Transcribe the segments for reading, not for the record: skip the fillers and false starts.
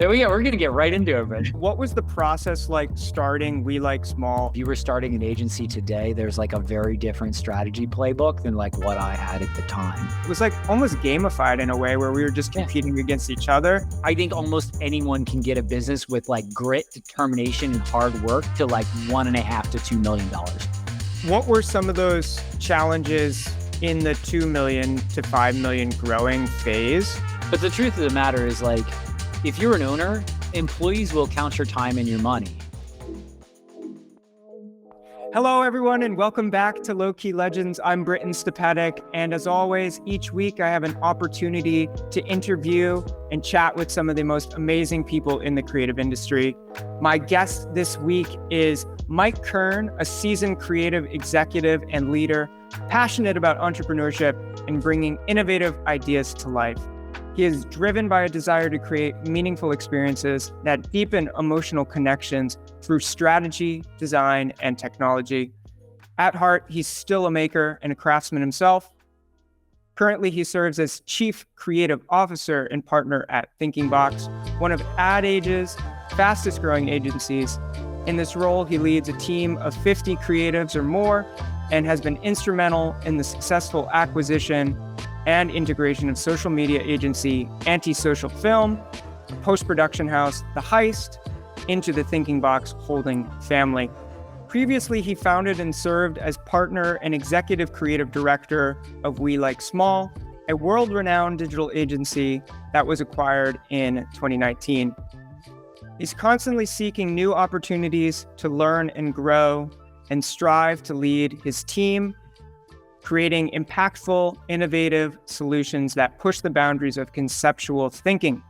We're going to get right into it, Britton. What was the process like starting WeLikeSmall? If you were starting an agency today, there's like a very different strategy playbook than like what I had at the time. It was like almost gamified in a way where we were just competing against each other. I think almost anyone can get a business with like grit, determination, and hard work to like $1.5 to $2 million. What were some of those challenges in the 2 million to 5 million growing phase? But the truth of the matter is, like, if you're an owner, employees will count your time and your money. Hello, everyone, and welcome back to Low Key Legends. I'm Britton, and as always, each week I have an opportunity to interview and chat with some of the most amazing people in the creative industry. My guest this week is Mike Kern, a seasoned creative executive and leader, passionate about entrepreneurship and bringing innovative ideas to life. He is driven by a desire to create meaningful experiences that deepen emotional connections through strategy, design, and technology. At heart, he's still a maker and a craftsman himself. Currently, he serves as Chief Creative Officer and partner at ThinkingBox, one of Ad Age's fastest growing agencies. In this role, he leads a team of 50 creatives or more and has been instrumental in the successful acquisition and integration of social media agency Anti-Social Film, post-production house The Heist, into the ThinkingBox holding family. Previously, he founded and served as partner and executive creative director of WeLikeSmall, a world-renowned digital agency that was acquired in 2019. He's constantly seeking new opportunities to learn and grow and strive to lead his team, creating impactful, innovative solutions that push the boundaries of conceptual thinking.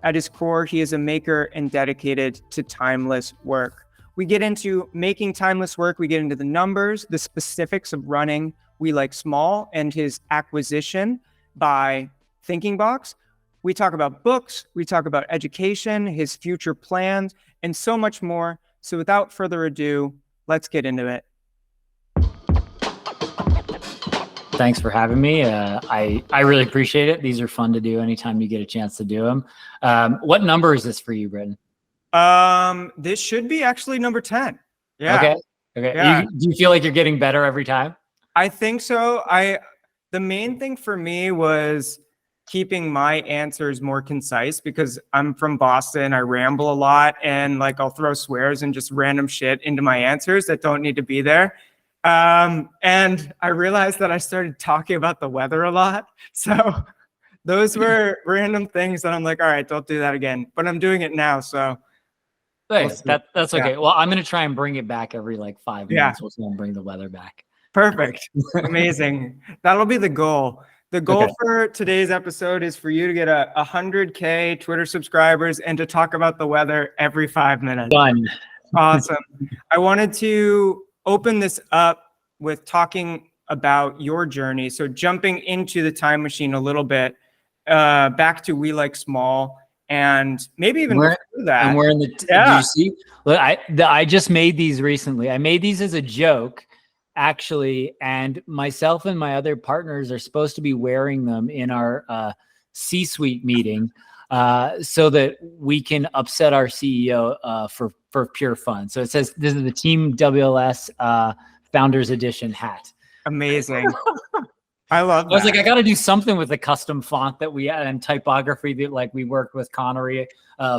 At his core, he is a maker and dedicated to timeless work. We get into making timeless work. We get into the numbers, the specifics of running WeLikeSmall and his acquisition by ThinkingBox. We talk about books, we talk about education, his future plans, and so much more. So without further ado, let's get into it. Thanks for having me. I really appreciate it. These are fun to do anytime you get a chance to do them. What number is this for you, Britton? This should be actually number 10. Yeah. Okay. Yeah. Do you feel like you're getting better every time? I think so. The main thing for me was keeping my answers more concise because I'm from Boston. I ramble a lot and like I'll throw swears and just random shit into my answers that don't need to be there. And I realized that I started talking about the weather a lot. So those were random things that I'm like, all right, don't do that again. But I'm doing it now. So that's okay. Yeah. Well, I'm going to try and bring it back every like 5 minutes. We'll try and bring the weather back. Perfect. Amazing. That'll be the goal. The goal for today's episode is for you to get 100K Twitter subscribers and to talk about the weather every 5 minutes. Done. Awesome. I wanted to open this up with talking about your journey. So jumping into the time machine a little bit, back to WeLikeSmall, and maybe even before that. And we're in the, do you see? Look, I just made these recently. I made these as a joke, actually, and myself and my other partners are supposed to be wearing them in our C-suite meeting so that we can upset our CEO for pure fun. So it says, this is the Team WLS Founders Edition hat. Amazing. I love that. I was like, I got to do something with the custom font that we had and typography that like we worked with Connery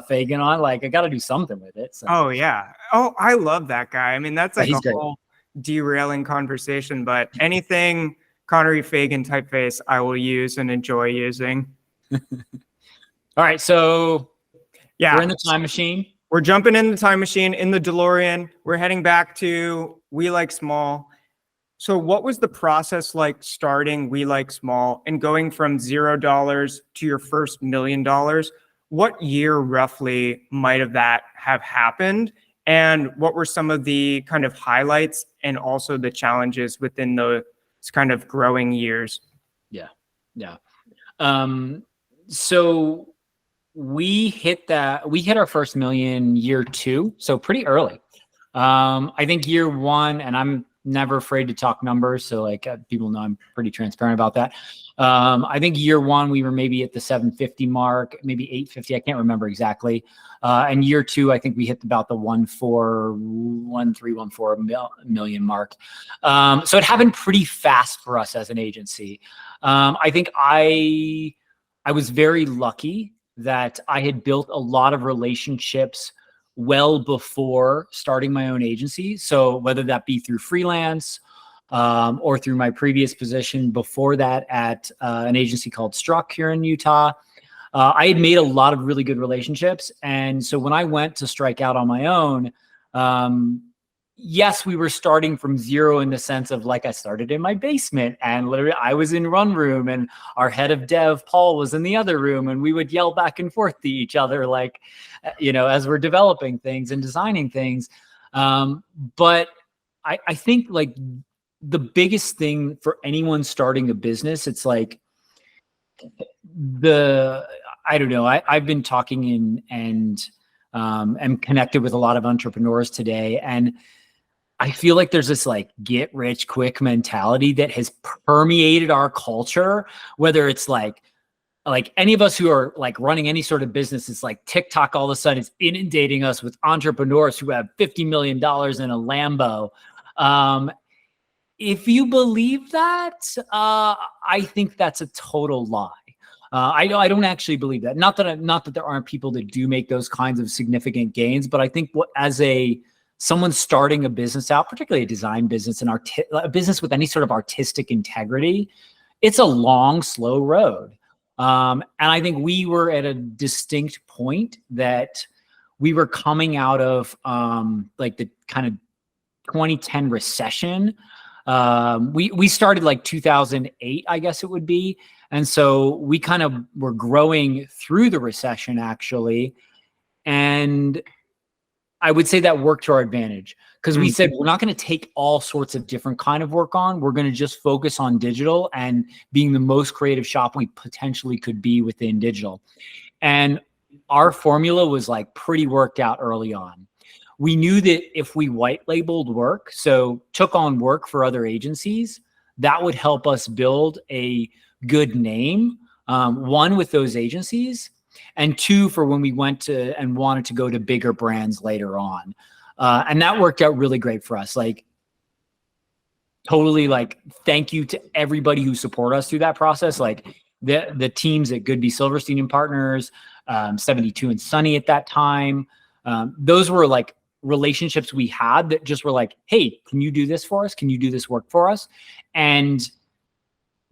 Fagan on. Like, I got to do something with it. So. Oh, yeah. Oh, I love that guy. I mean, that's like a whole derailing conversation, but anything Connery Fagan typeface, I will use and enjoy using. All right. So we're in the time machine. We're jumping in the time machine in the DeLorean. We're heading back to WeLikeSmall. So what was the process like starting WeLikeSmall and going from $0 to your first $1 million? What year roughly might that have happened? And what were some of the kind of highlights and also the challenges within those kind of growing years? Yeah. So we hit our first million year 2. So pretty early. I think year 1, and I'm never afraid to talk numbers. So like people know I'm pretty transparent about that. I think year one, we were maybe at the 750 mark, maybe 850. I can't remember exactly. And year two, I think we hit about the 1.4 million mark. So it happened pretty fast for us as an agency. I think I was very lucky that I had built a lot of relationships well before starting my own agency. So whether that be through freelance, or through my previous position before that at an agency called Struck here in Utah, I had made a lot of really good relationships. And so when I went to strike out on my own, yes, we were starting from zero in the sense of like I started in my basement and literally I was in one room and our head of dev, Paul, was in the other room, and we would yell back and forth to each other, like, as we're developing things and designing things. But I think like the biggest thing for anyone starting a business, it's like I don't know. I've been talking and am connected with a lot of entrepreneurs today. And I feel like there's this like get rich quick mentality that has permeated our culture, whether it's like any of us who are like running any sort of business, it's like TikTok all of a sudden is inundating us with entrepreneurs who have $50 million in a Lambo. If you believe that, I think that's a total lie. I don't actually believe that. Not that there aren't people that do make those kinds of significant gains, but I think as someone starting a business out, particularly a design business, a business with any sort of artistic integrity, it's a long, slow road. And I think we were at a distinct point that we were coming out of like the kind of 2010 recession. We started like 2008, I guess it would be. And so we kind of were growing through the recession, actually. And I would say that worked to our advantage because we said, we're not going to take all sorts of different kind of work on. We're going to just focus on digital and being the most creative shop we potentially could be within digital. And our formula was like pretty worked out early on. We knew that if we white labeled work, so took on work for other agencies, that would help us build a good name, one, with those agencies, and two, for when we went to and wanted to go to bigger brands later on. And that worked out really great for us. Like, totally, like, thank you to everybody who support us through that process. Like the teams at Goodby Silverstein and Partners, 72 and S1E at that time. Those were like relationships we had that just were like, hey, can you do this for us? Can you do this work for us? And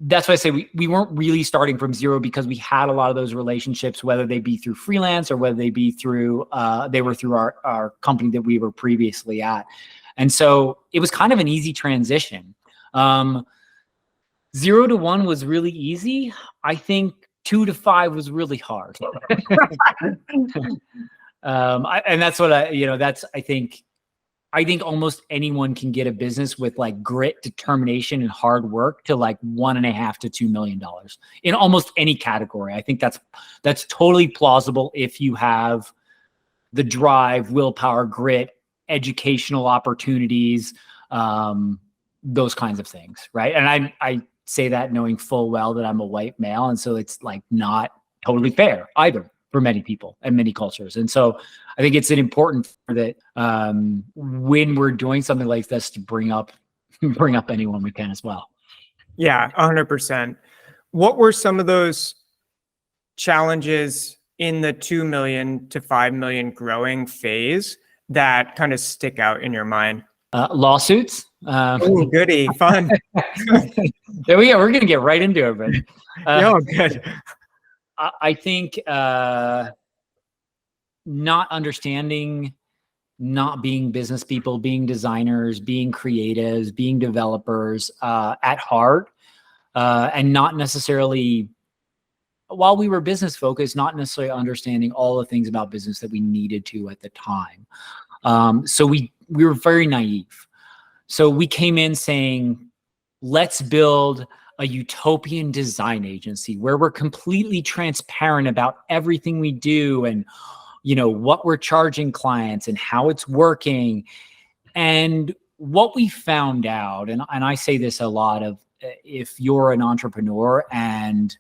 that's why I say we weren't really starting from zero, because we had a lot of those relationships, whether they be through freelance or whether they be through, they were through our company that we were previously at. And so it was kind of an easy transition. 0 to 1 was really easy. I think 2 to 5 was really hard. And that's what I think almost anyone can get a business with like grit, determination, and hard work to like $1.5 to $2 million in almost any category. I think that's totally plausible if you have the drive, willpower, grit, educational opportunities, those kinds of things, right? And I say that knowing full well that I'm a white male, and so it's like not totally fair either for many people and many cultures. And so I think it's an important that when we're doing something like this, to bring up anyone we can as well. Yeah, 100%. What were some of those challenges in the 2 million to 5 million growing phase that kind of stick out in your mind? Lawsuits. Oh, goody, fun. There we go. We're going to get right into it, but oh, good. I think not understanding, not being business people, being designers, being creatives, being developers at heart, and not necessarily, while we were business focused, not necessarily understanding all the things about business that we needed to at the time. So we were very naive. So we came in saying, let's build a utopian design agency where we're completely transparent about everything we do and, what we're charging clients and how it's working. And what we found out, and I say this a lot of, if you're an entrepreneur and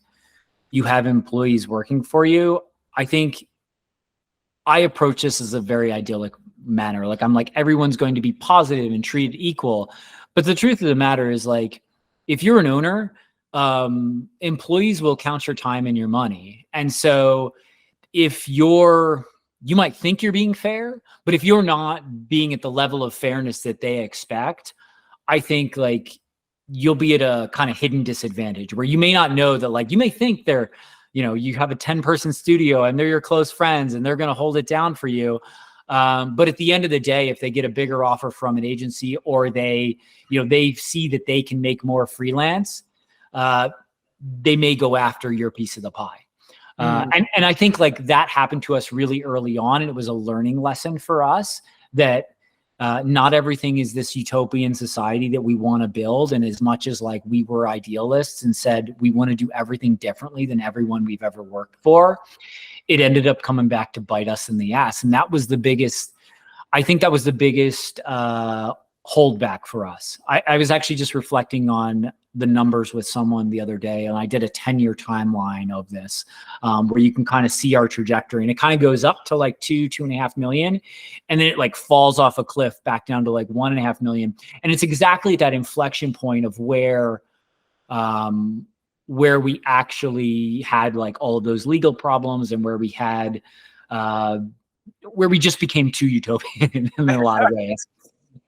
you have employees working for you, I think I approach this as a very idyllic manner. Like, I'm like, everyone's going to be positive and treated equal. But the truth of the matter is, like, if you're an owner, employees will count your time and your money. And so if you might think you're being fair, but if you're not being at the level of fairness that they expect, I think like you'll be at a kind of hidden disadvantage where you may not know that, like, you may think they're, you have a 10-person studio and they're your close friends and they're going to hold it down for you. But at the end of the day, if they get a bigger offer from an agency, or they see that they can make more freelance, they may go after your piece of the pie. And I think like that happened to us really early on. And it was a learning lesson for us that not everything is this utopian society that we want to build. And as much as like we were idealists and said we want to do everything differently than everyone we've ever worked for, it ended up coming back to bite us in the ass. And that was the biggest, I think that was the biggest holdback for us. I was actually just reflecting on the numbers with someone the other day, and I did a 10-year timeline of this, where you can kind of see our trajectory, and it kind of goes up to like 2.5 million, and then it like falls off a cliff back down to like 1.5 million. And it's exactly at that inflection point of where we actually had like all of those legal problems, and where we had, where we just became too utopian in a lot of ways.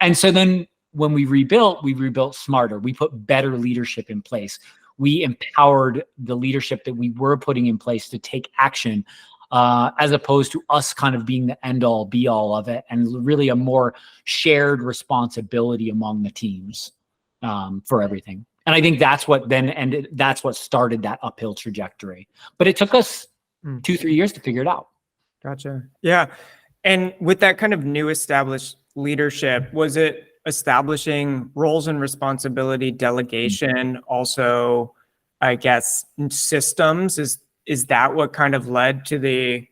And so then when we rebuilt smarter. We put better leadership in place. We empowered the leadership that we were putting in place to take action, as opposed to us kind of being the end all be all of it, and really a more shared responsibility among the teams for everything. And I think that's what then ended, that's what started that uphill trajectory. But it took us 2-3 years to figure it out. Gotcha. Yeah. And with that kind of new established leadership, was it establishing roles and responsibility, delegation, also, I guess, systems? Is that what kind of led to the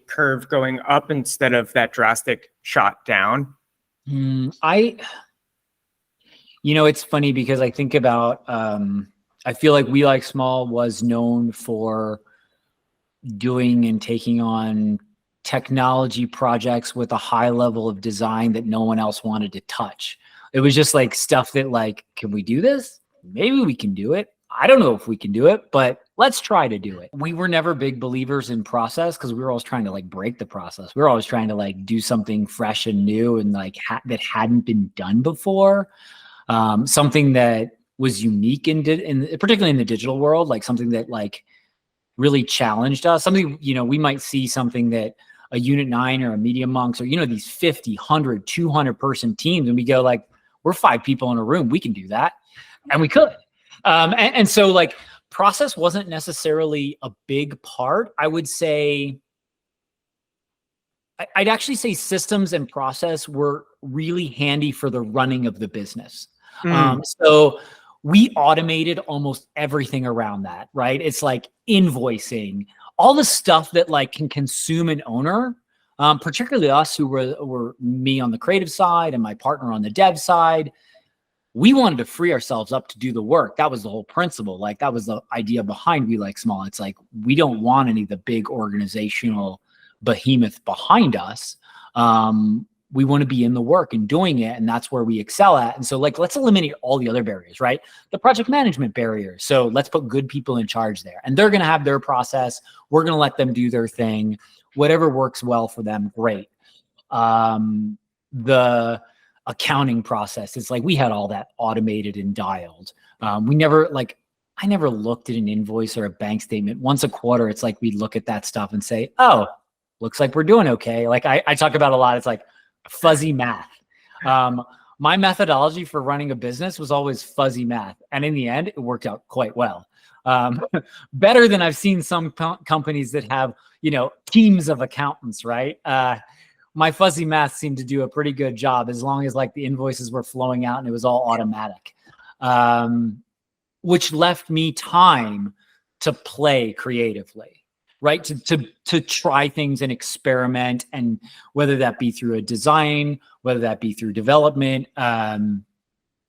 curve going up instead of that drastic shot down? It's funny because I think about, I feel like WeLikeSmall was known for doing and taking on technology projects with a high level of design that no one else wanted to touch. It was just like stuff that like, can we do this? Maybe we can do it. I don't know if we can do it, but let's try to do it. We were never big believers in process because we were always trying to like break the process. We were always trying to like do something fresh and new and like that hadn't been done before. Something that was unique in particularly in the digital world, like something that like really challenged us. Something, we might see something that a Unit 9 or a Media Monks or, these 50, 100, 200 person teams. And we go like, we're 5 people in a room. We can do that. And we could. And so like process wasn't necessarily a big part. I would say, I'd actually say systems and process were really handy for the running of the business. So we automated almost everything around that, right? It's like invoicing, all the stuff that like can consume an owner, particularly us who were me on the creative side and my partner on the dev side. We wanted to free ourselves up to do the work. That was the whole principle. Like that was the idea behind WeLikeSmall. It's like, we don't want any of the big organizational behemoth behind us. We want to be in the work and doing it. And that's where we excel at. And so like, let's eliminate all the other barriers, right? The project management barriers. So let's put good people in charge there, and they're going to have their process. We're going to let them do their thing, whatever works well for them. Great. The accounting process, it's like we had all that automated and dialed. I never looked at an invoice or a bank statement once a quarter. It's like we look at that stuff and say, oh, looks like we're doing okay. Like I talk about a lot. It's like fuzzy math. My methodology for running a business was always fuzzy math. And in the end, it worked out quite well. Better than I've seen some companies that have, teams of accountants, right? My fuzzy math seemed to do a pretty good job as long as like the invoices were flowing out and it was all automatic, which left me time to play creatively. Right. To try things and experiment, and whether that be through a design, whether that be through development,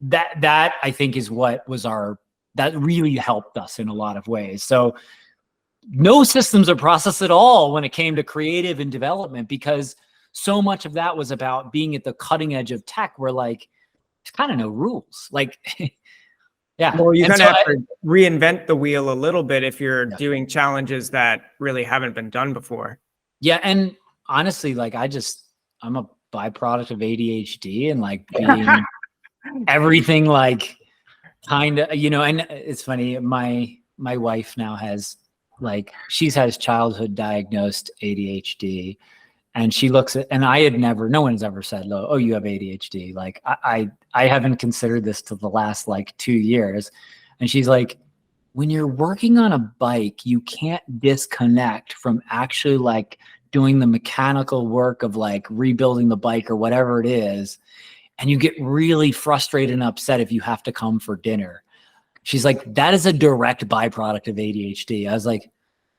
that I think is what was that really helped us in a lot of ways. So no systems or process at all when it came to creative and development, because so much of that was about being at the cutting edge of tech where like, there's kind of no rules. Like, yeah. Well, you And kind so of have to reinvent the wheel a little bit if you're Yeah. doing challenges that really haven't been done before. Yeah. And honestly, like I'm a byproduct of ADHD and like being everything like kind of, and it's funny, my wife now has she's had childhood diagnosed ADHD, and she looks at, and no one's ever said, oh, you have ADHD. Like I haven't considered this till the last 2 years. And she's like, when you're working on a bike, you can't disconnect from actually doing the mechanical work of rebuilding the bike or whatever it is. And you get really frustrated and upset if you have to come for dinner. She's like, that is a direct byproduct of ADHD. I was like,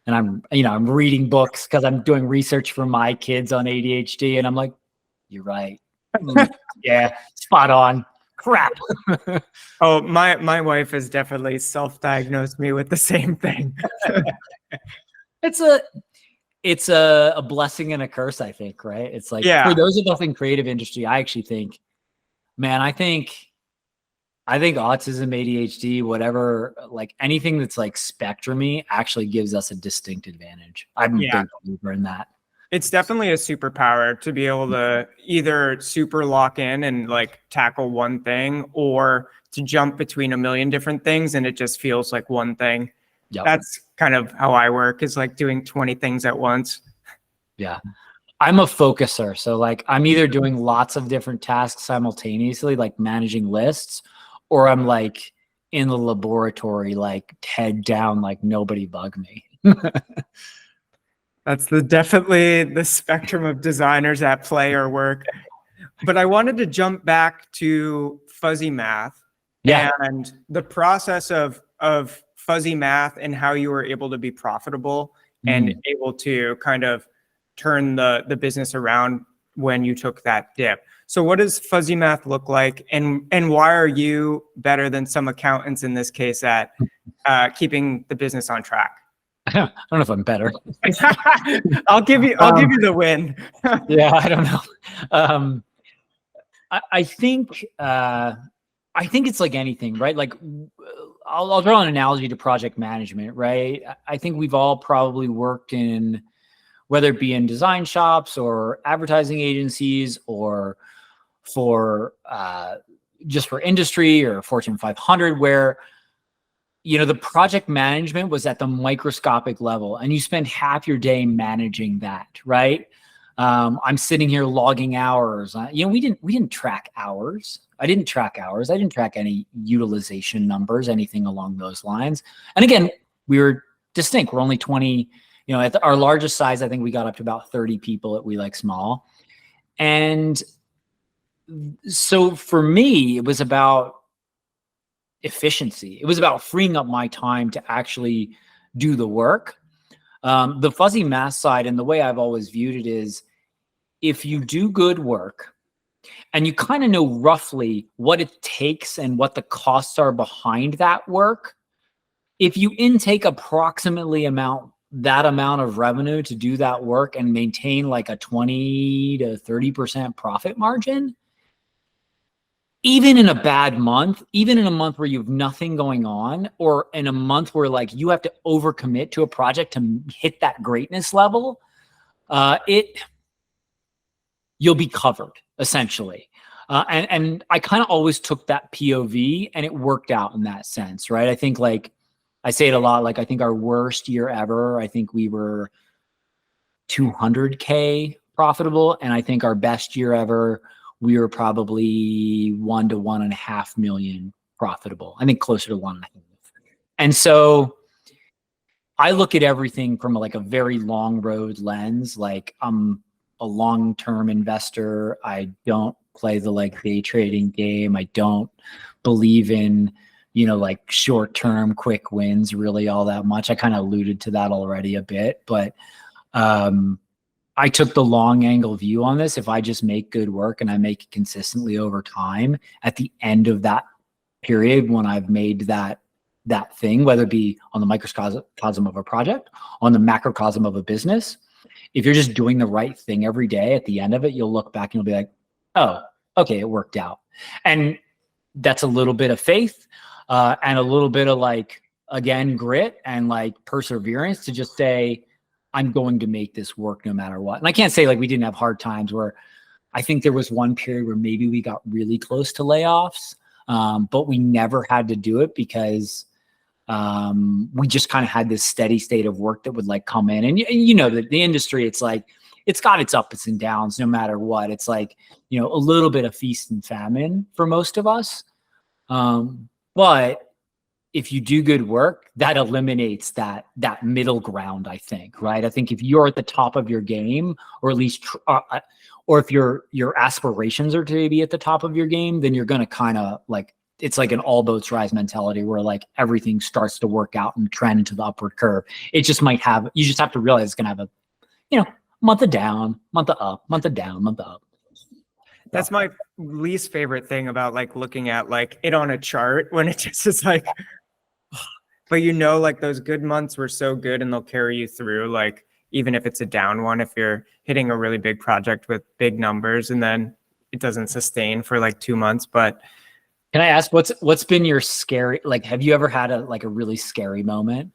and I'm reading books because I'm doing research for my kids on ADHD. And I'm like, you're right. Yeah, spot on. Crap. Oh, my wife has definitely self-diagnosed me with the same thing. It's a blessing and a curse, I think, right? It's like, for those of us in creative industry, I actually think, man, I think autism, ADHD, whatever, anything that's spectrum-y actually gives us a distinct advantage. I'm a big believer in that. It's definitely a superpower to be able to either super lock in and tackle one thing, or to jump between a million different things and it just feels like one thing. Yep. That's kind of how I work, is doing 20 things at once. Yeah. I'm a focuser. So I'm either doing lots of different tasks simultaneously, managing lists, or I'm in the laboratory, head down, nobody bug me. That's definitely the spectrum of designers at play or work. But I wanted to jump back to fuzzy math and the process of fuzzy math and how you were able to be profitable and able to kind of turn the business around when you took that dip. So what does fuzzy math look like, and why are you better than some accountants in this case at keeping the business on track? I don't know if I'm better. I'll give you the win. Yeah, I don't know. I think it's like anything, right? I'll draw an analogy to project management, right? I think we've all probably worked in, whether it be in design shops or advertising agencies, or just for industry or Fortune 500, where the project management was at the microscopic level and you spend half your day managing that, right? I'm sitting here logging hours. We didn't track hours. I didn't track hours. I didn't track any utilization numbers, anything along those lines. And again, we were distinct. We're only 20, at our largest size, I think we got up to about 30 people at WeLikeSmall. And so for me, it was about efficiency. It was about freeing up my time to actually do the work. The fuzzy math side, and the way I've always viewed it, is if you do good work and you kind of know roughly what it takes and what the costs are behind that work, if you intake approximately that amount of revenue to do that work and maintain a 20 to 30% profit margin, even in a bad month, even in a month where you have nothing going on, or in a month where you have to overcommit to a project to hit that greatness level, you'll be covered essentially. And I kind of always took that POV, and it worked out in that sense, right? I think I say it a lot, I think our worst year ever, I think we were 200K profitable. And I think our best year ever, we were probably 1 to 1.5 million profitable. I think closer to 1.5. And so I look at everything from a very long road lens. I'm a long-term investor. I don't play the day trading game. I don't believe in, short-term quick wins really all that much. I kind of alluded to that already a bit, but I took the long angle view on this. If I just make good work and I make it consistently over time, at the end of that period when I've made that thing, whether it be on the microcosm of a project, on the macrocosm of a business. If you're just doing the right thing every day, at the end of it, you'll look back and you'll be like, oh, okay, it worked out. And that's a little bit of faith and a little bit of like, again, grit and like perseverance to just say, I'm going to make this work no matter what. And I can't say like we didn't have hard times where I think there was one period where maybe we got really close to layoffs, but we never had to do it because we just kind of had this steady state of work that would like come in. And you know, the industry, it's like, it's got its ups and downs no matter what. It's like, you know, a little bit of feast and famine for most of us. But if you do good work, that eliminates that middle ground, I think, right? I think if you're at the top of your game, or at least, or if your aspirations are to be at the top of your game, then you're going to kind of like, it's like an all boats rise mentality where like everything starts to work out and trend into the upward curve. It just might have, you just have to realize it's going to have a, you know, month of down, month of up, month of down, month of up. That's my least favorite thing about like looking at like it on a chart when it just is like, but you know, like those good months were so good and they'll carry you through, like even if it's a down one, if you're hitting a really big project with big numbers and then it doesn't sustain for like 2 months. But can I ask what's been your scary, like, have you ever had a really scary moment?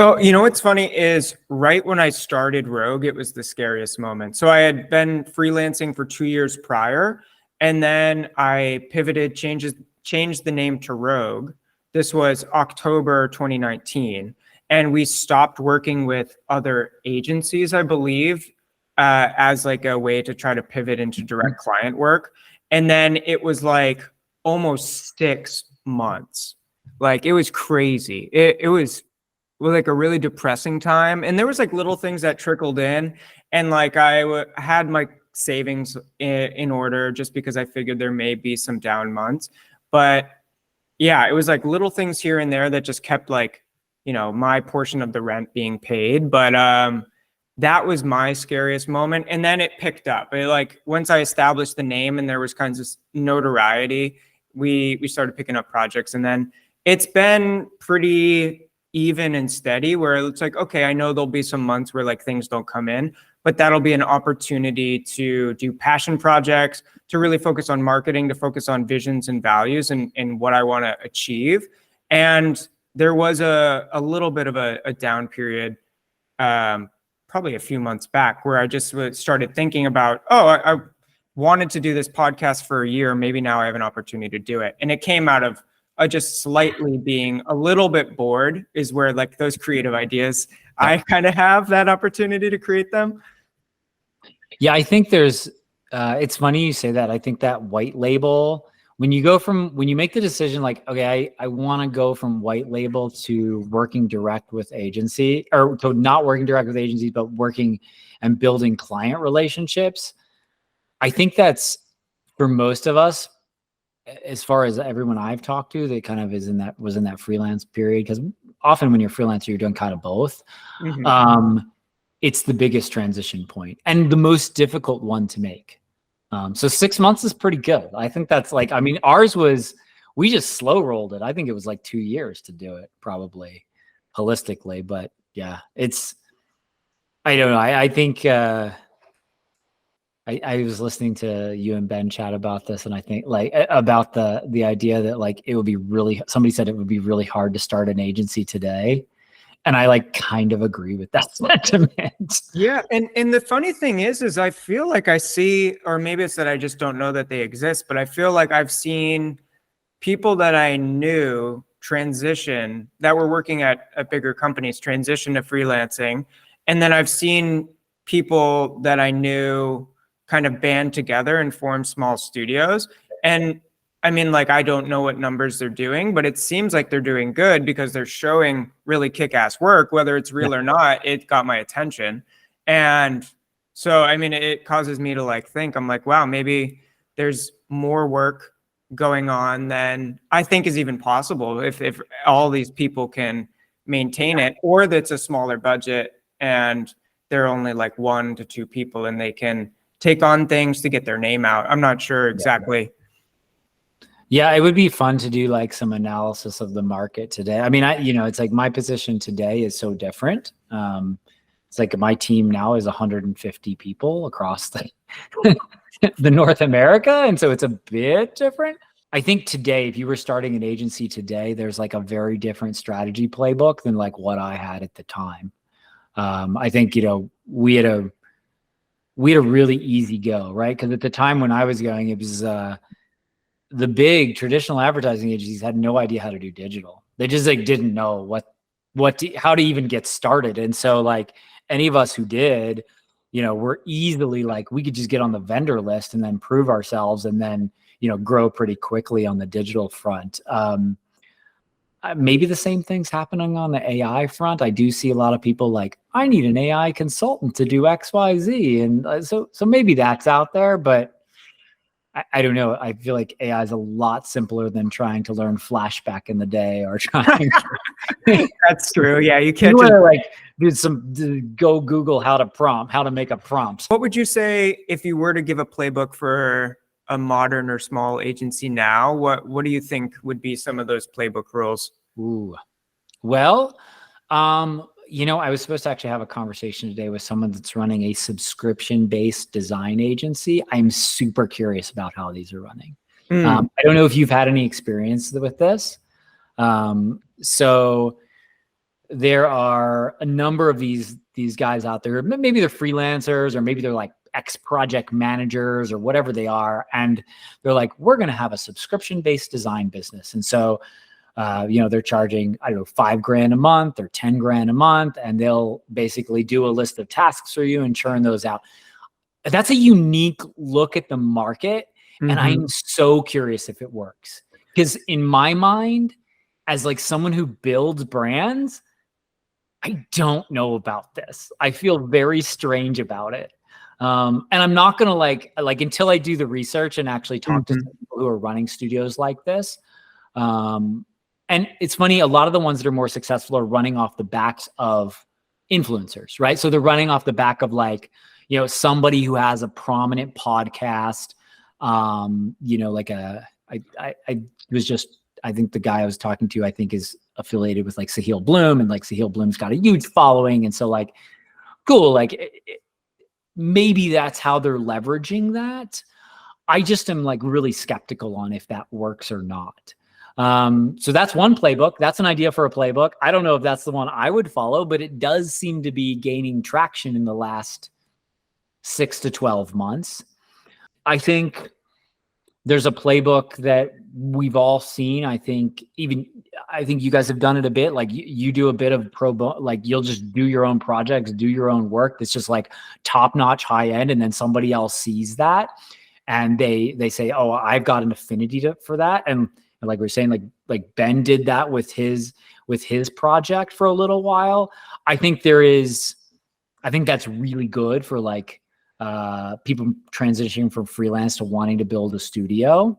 Oh, you know, what's funny is right when I started Rogue, it was the scariest moment. So I had been freelancing for 2 years prior, and then I pivoted, changed the name to Rogue. This was October 2019. And we stopped working with other agencies, I believe, as like a way to try to pivot into direct client work. And then it was like almost 6 months. Like it was crazy. It was like a really depressing time. And there was like little things that trickled in. And like I had my savings in order just because I figured there may be some down months. But yeah, it was like little things here and there that just kept like, you know, my portion of the rent being paid. But that was my scariest moment. And then it picked up. Like once I established the name and there was kinds of notoriety, we started picking up projects. And then it's been pretty even and steady where it's like, okay, I know there'll be some months where like things don't come in, but that'll be an opportunity to do passion projects, to really focus on marketing, to focus on visions and values and what I want to achieve. And there was a little bit of a down period, probably a few months back, where I just started thinking about, I wanted to do this podcast for a year. Maybe now I have an opportunity to do it. And it came out of just slightly being a little bit bored is where like those creative ideas, I kind of have that opportunity to create them. Yeah, I think there's, it's funny you say that. I think that white label, when you make the decision, like, okay, I want to go from white label to working direct with agency, or to not working direct with agencies, but working and building client relationships. I think that's for most of us, as far as everyone I've talked to, that kind of was in that freelance period. Because often when you're freelancer, you're doing kind of both. Mm-hmm. It's the biggest transition point and the most difficult one to make. So 6 months is pretty good. I think that's like, I mean, ours was, we just slow rolled it. I think it was like 2 years to do it, probably holistically. But yeah, I don't know. I think, I was listening to you and Ben chat about this, and I think like about the idea that like it would be really, somebody said it would be really hard to start an agency today. And I like kind of agree with that sentiment. Yeah. And the funny thing is I feel like I see, or maybe it's that I just don't know that they exist, but I feel like I've seen people that I knew transition, that were working at bigger companies, transition to freelancing. And then I've seen people that I knew kind of band together and form small studios. And I mean, like, I don't know what numbers they're doing, but it seems like they're doing good because they're showing really kick-ass work, whether it's real or not. It got my attention. And so, I mean, it causes me to like think, I'm like, wow, maybe there's more work going on than I think is even possible if all these people can maintain it, or that's a smaller budget and they're only like 1 to 2 people and they can take on things to get their name out. I'm not sure exactly. Yeah, it would be fun to do like some analysis of the market today. I mean, it's like my position today is so different. It's like my team now is 150 people across the the North America, and so it's a bit different. I think today, if you were starting an agency today, there's like a very different strategy playbook than like what I had at the time. I think we had a really easy go, right? Because at the time when I was going, it was the big traditional advertising agencies had no idea how to do digital. They just like didn't know how to even get started. And so like any of us who did, we're easily like, we could just get on the vendor list and then prove ourselves and then, grow pretty quickly on the digital front. Maybe the same thing's happening on the AI front. I do see a lot of people like, I need an AI consultant to do X, Y, Z. And so maybe that's out there, but I don't know. I feel like AI is a lot simpler than trying to learn Flash back in the day or trying. That's true. Yeah, you can't go Google how to make a prompt. What would you say if you were to give a playbook for a modern or small agency now? What do you think would be some of those playbook rules? Ooh, well, I was supposed to actually have a conversation today with someone that's running a subscription-based design agency. I'm super curious about how these are running. I don't know if you've had any experience with this. So there are a number of these guys out there. Maybe they're freelancers, or maybe they're like ex-project managers or whatever they are. And they're like, we're going to have a subscription-based design business. And so they're charging, I don't know, $5,000 a month or $10,000 a month, and they'll basically do a list of tasks for you and churn those out. That's a unique look at the market. Mm-hmm. And I'm so curious if it works, because in my mind, as like someone who builds brands, I don't know about this. I feel very strange about it. And I'm not going to like until I do the research and actually talk to people who are running studios like this. And it's funny, a lot of the ones that are more successful are running off the backs of influencers, right? So they're running off the back of like, somebody who has a prominent podcast, I think the guy I was talking to, I think is affiliated with like Sahil Bloom, and like Sahil Bloom's got a huge following. And so like, cool. Like maybe that's how they're leveraging that. I just am like really skeptical on if that works or not. So that's one playbook. That's an idea for a playbook. I don't know if that's the one I would follow, but it does seem to be gaining traction in the last 6 to 12 months. I think there's a playbook that we've all seen. I think you guys have done it a bit. Like you do a bit of pro bono, like you'll just do your own projects, do your own work. That's just like top notch, high end. And then somebody else sees that and they say, oh, I've got an affinity for that. And like we're saying, like Ben did that with his project for a little while. I think that's really good for like people transitioning from freelance to wanting to build a studio,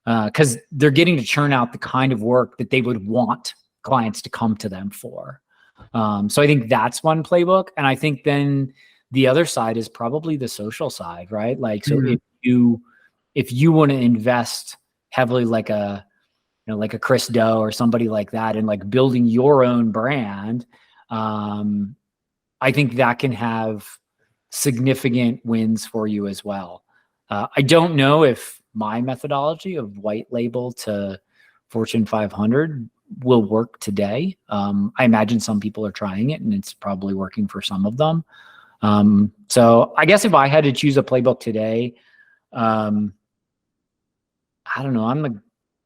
because they're getting to churn out the kind of work that they would want clients to come to them for. So I think that's one playbook. And I think then the other side is probably the social side, right? Like, so if you want to invest heavily like a Chris Do or somebody like that, and like building your own brand, I think that can have significant wins for you as well. I don't know if my methodology of white label to Fortune 500 will work today. I imagine some people are trying it and it's probably working for some of them. So I guess if I had to choose a playbook today, I don't know. I'm the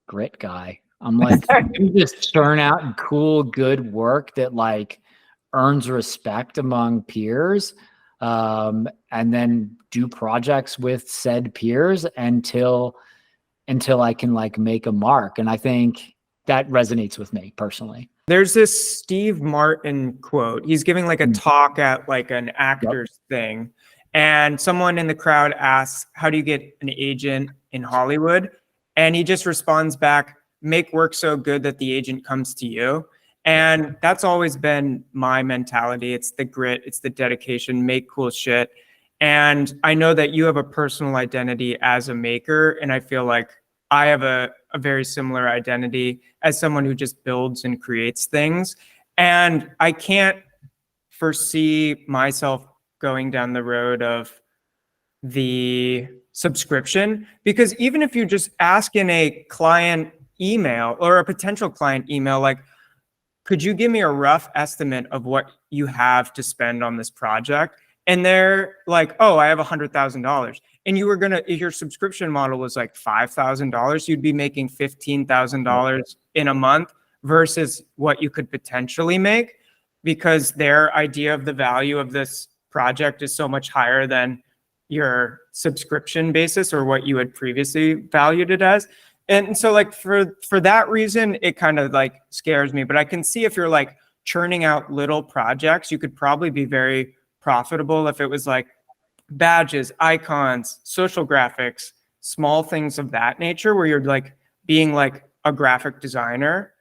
grit guy. I'm like, you just churn out cool, good work that like earns respect among peers, and then do projects with said peers until I can like make a mark. And I think that resonates with me personally. There's this Steve Martin quote. He's giving like a talk at like an actors thing. And someone in the crowd asks, how do you get an agent in Hollywood? And he just responds back, make work so good that the agent comes to you. And that's always been my mentality. It's the grit, it's the dedication, make cool shit. And I know that you have a personal identity as a maker. And I feel like I have a very similar identity as someone who just builds and creates things. And I can't foresee myself going down the road of the subscription, because even if you just ask in a client email or a potential client email, like, could you give me a rough estimate of what you have to spend on this project? And they're like, oh, I have $100,000. And you were if your subscription model was like $5,000, you'd be making $15,000 in a month versus what you could potentially make, because their idea of the value of this project is so much higher than your subscription basis or what you had previously valued it as. And so like for that reason, it kind of like scares me. But I can see if you're like churning out little projects, you could probably be very profitable if it was like badges, icons, social graphics, small things of that nature, where you're like being like a graphic designer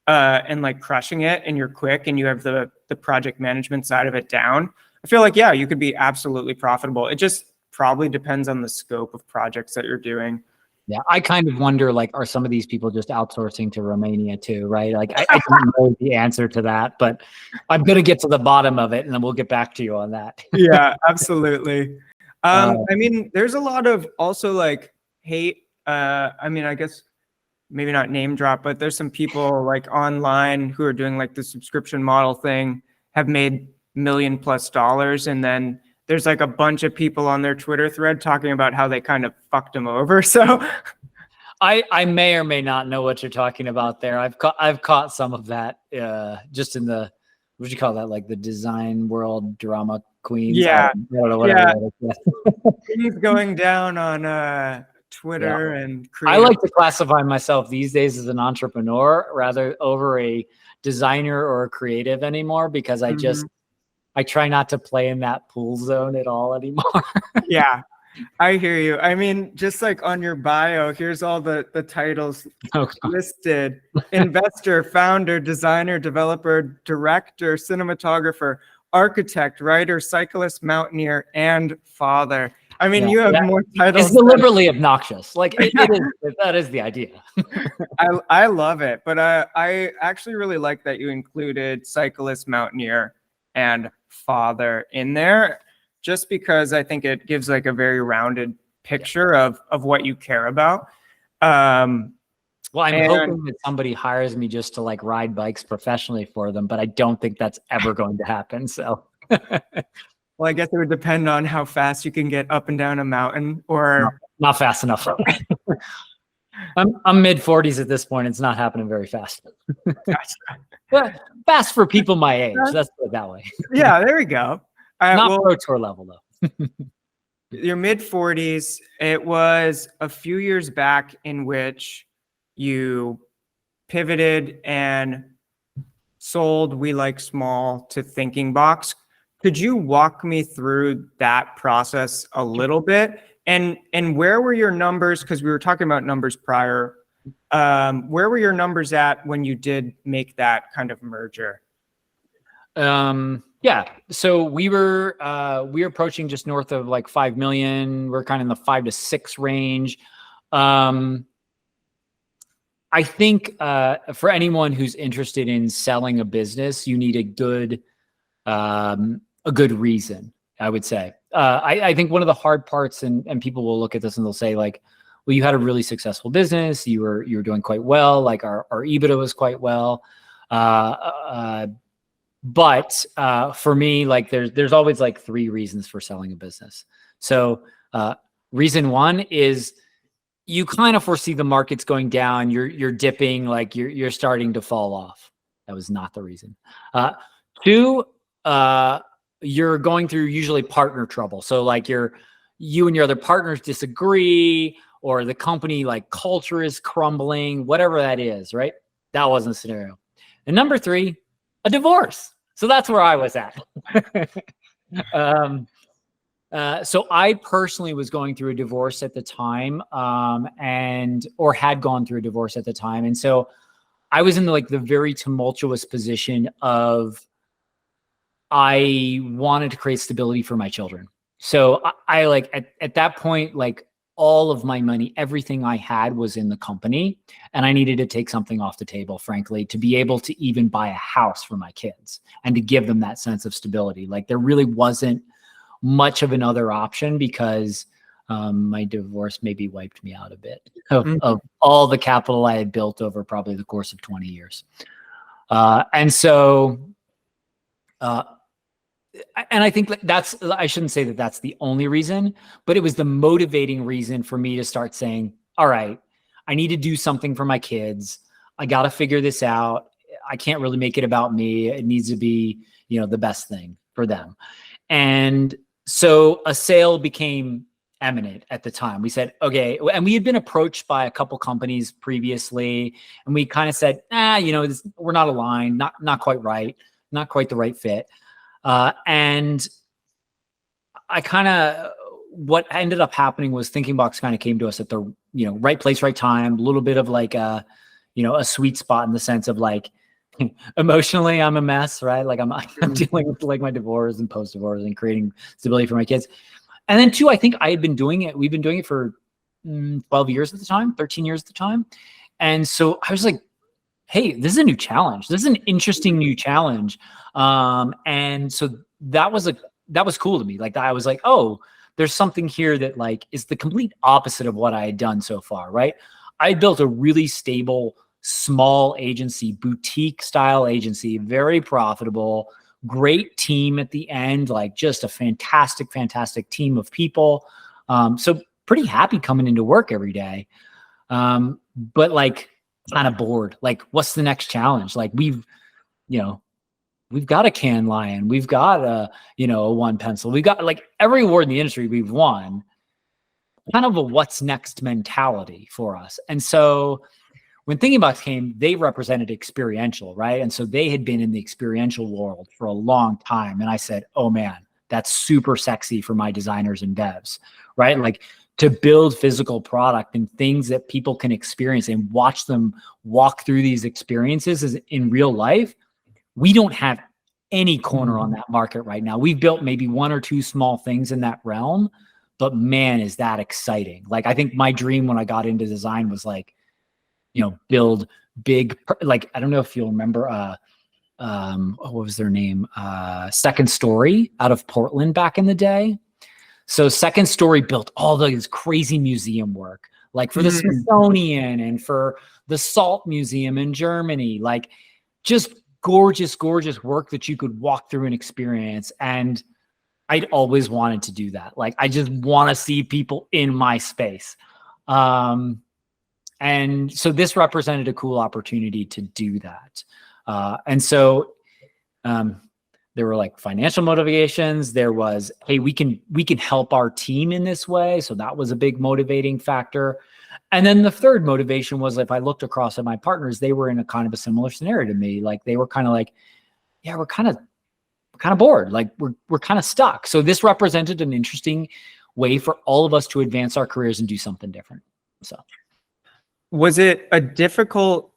and like crushing it, and you're quick and you have the project management side of it down. I feel like, yeah, you could be absolutely profitable. It just probably depends on the scope of projects that you're doing. Yeah, I kind of wonder, like, are some of these people just outsourcing to Romania too, right? Like, I don't know the answer to that, but I'm going to get to the bottom of it, and then we'll get back to you on that. Yeah, absolutely. I mean, there's a lot of also like hate. I mean, I guess maybe not name drop, but there's some people like online who are doing like the subscription model thing, have made $1 million+ and then there's like a bunch of people on their Twitter thread talking about how they kind of fucked them over. So I may or may not know what you're talking about there. I've caught some of that just in the, what would you call that? Like the design world drama queens. Yeah. I don't know, whatever. Yeah. Things going down on Twitter and I like to classify myself these days as an entrepreneur rather over a designer or a creative anymore, because I try not to play in that pool zone at all anymore. Yeah, I hear you. I mean, just like on your bio, here's all the titles listed: investor, founder, designer, developer, director, cinematographer, architect, writer, cyclist, mountaineer, and father. I mean, you have more titles. It's deliberately obnoxious. Like it is. That is the idea. I love it, but I actually really like that you included cyclist, mountaineer, and father in there, just because I think it gives like a very rounded picture of what you care about. Well, I'm hoping that somebody hires me just to like ride bikes professionally for them, but I don't think that's ever going to happen. So, well, I guess it would depend on how fast you can get up and down a mountain, or not fast enough. I'm mid-40s at this point. It's not happening very fast. Gotcha. Fast for people my age. Let's put it that way. Yeah, there we go. Not pro tour level though. Your mid-40s. It was a few years back in which you pivoted and sold WeLikeSmall to ThinkingBox. Could you walk me through that process a little bit? And where were your numbers? Because we were talking about numbers prior. Where were your numbers at when you did make that kind of merger? Yeah. So we were approaching just north of like 5 million. We're kind of in the 5 to 6 range. I think for anyone who's interested in selling a business, you need a good reason, I would say. I think one of the hard parts, and people will look at this and they'll say like, well, you had a really successful business. You were doing quite well. Like our EBITDA was quite well. But for me, like there's always like 3 reasons for selling a business. So reason 1 is you kind of foresee the market's going down. You're dipping, like you're starting to fall off. That was not the reason. 2, you're going through usually partner trouble. So like you and your other partners disagree, or the company like culture is crumbling, whatever that is, right? That wasn't a scenario. And number 3, a divorce. So that's where I was at. So I personally was going through a divorce at the time, or had gone through a divorce at the time. And so I was in the very tumultuous position of, I wanted to create stability for my children. So I like at that point, like all of my money, everything I had was in the company. And I needed to take something off the table, frankly, to be able to even buy a house for my kids and to give them that sense of stability. Like there really wasn't much of another option because my divorce maybe wiped me out a bit of all the capital I had built over probably the course of 20 years. And I think I shouldn't say that that's the only reason, but it was the motivating reason for me to start saying, all right, I need to do something for my kids. I got to figure this out. I can't really make it about me. It needs to be, the best thing for them. And so a sale became imminent at the time. We said, okay, and we had been approached by a couple companies previously, and we kind of said, we're not aligned, not quite right, not quite the right fit. And what ended up happening was ThinkingBox kind of came to us at the, right place, right time, a little bit of like a sweet spot in the sense of like, emotionally, I'm a mess, right? Like I'm dealing with like my divorce and post-divorce and creating stability for my kids. And then two, I think we've been doing it for 12 years at the time, 13 years at the time. And so I was like, hey, this is a new challenge. This is an interesting new challenge. And so that was cool to me. Like I was like, oh, there's something here that like is the complete opposite of what I had done so far, right? I built a really stable, small agency, boutique style agency, very profitable, great team at the end, like just a fantastic, fantastic team of people. So pretty happy coming into work every day. But like kind of bored. Like, what's the next challenge? Like we've got a Cannes Lion, we've got a one pencil, we've got like every award in the industry we've won. Kind of a what's next mentality for us. And so when ThinkingBox came, they represented experiential, right? And so they had been in the experiential world for a long time. And I said, oh man, that's super sexy for my designers and devs, right? Like to build physical product and things that people can experience and watch them walk through these experiences in real life. We don't have any corner on that market right now. We've built maybe one or two small things in that realm, but man, is that exciting. Like, I think my dream when I got into design was like, build big, like, I don't know if you'll remember, what was their name? Second Story out of Portland back in the day. So Second Story built all these crazy museum work, like for the Smithsonian and for the Salt Museum in Germany, like just gorgeous, gorgeous work that you could walk through and experience. And I'd always wanted to do that. Like, I just want to see people in my space. And so this represented a cool opportunity to do that. And so there were like financial motivations. There was, hey, we can help our team in this way. So that was a big motivating factor. And then the third motivation was, if I looked across at my partners, they were in a kind of a similar scenario to me. Like they were kind of like, yeah, we're kind of bored. Like we're kind of stuck. So this represented an interesting way for all of us to advance our careers and do something different. So was it a difficult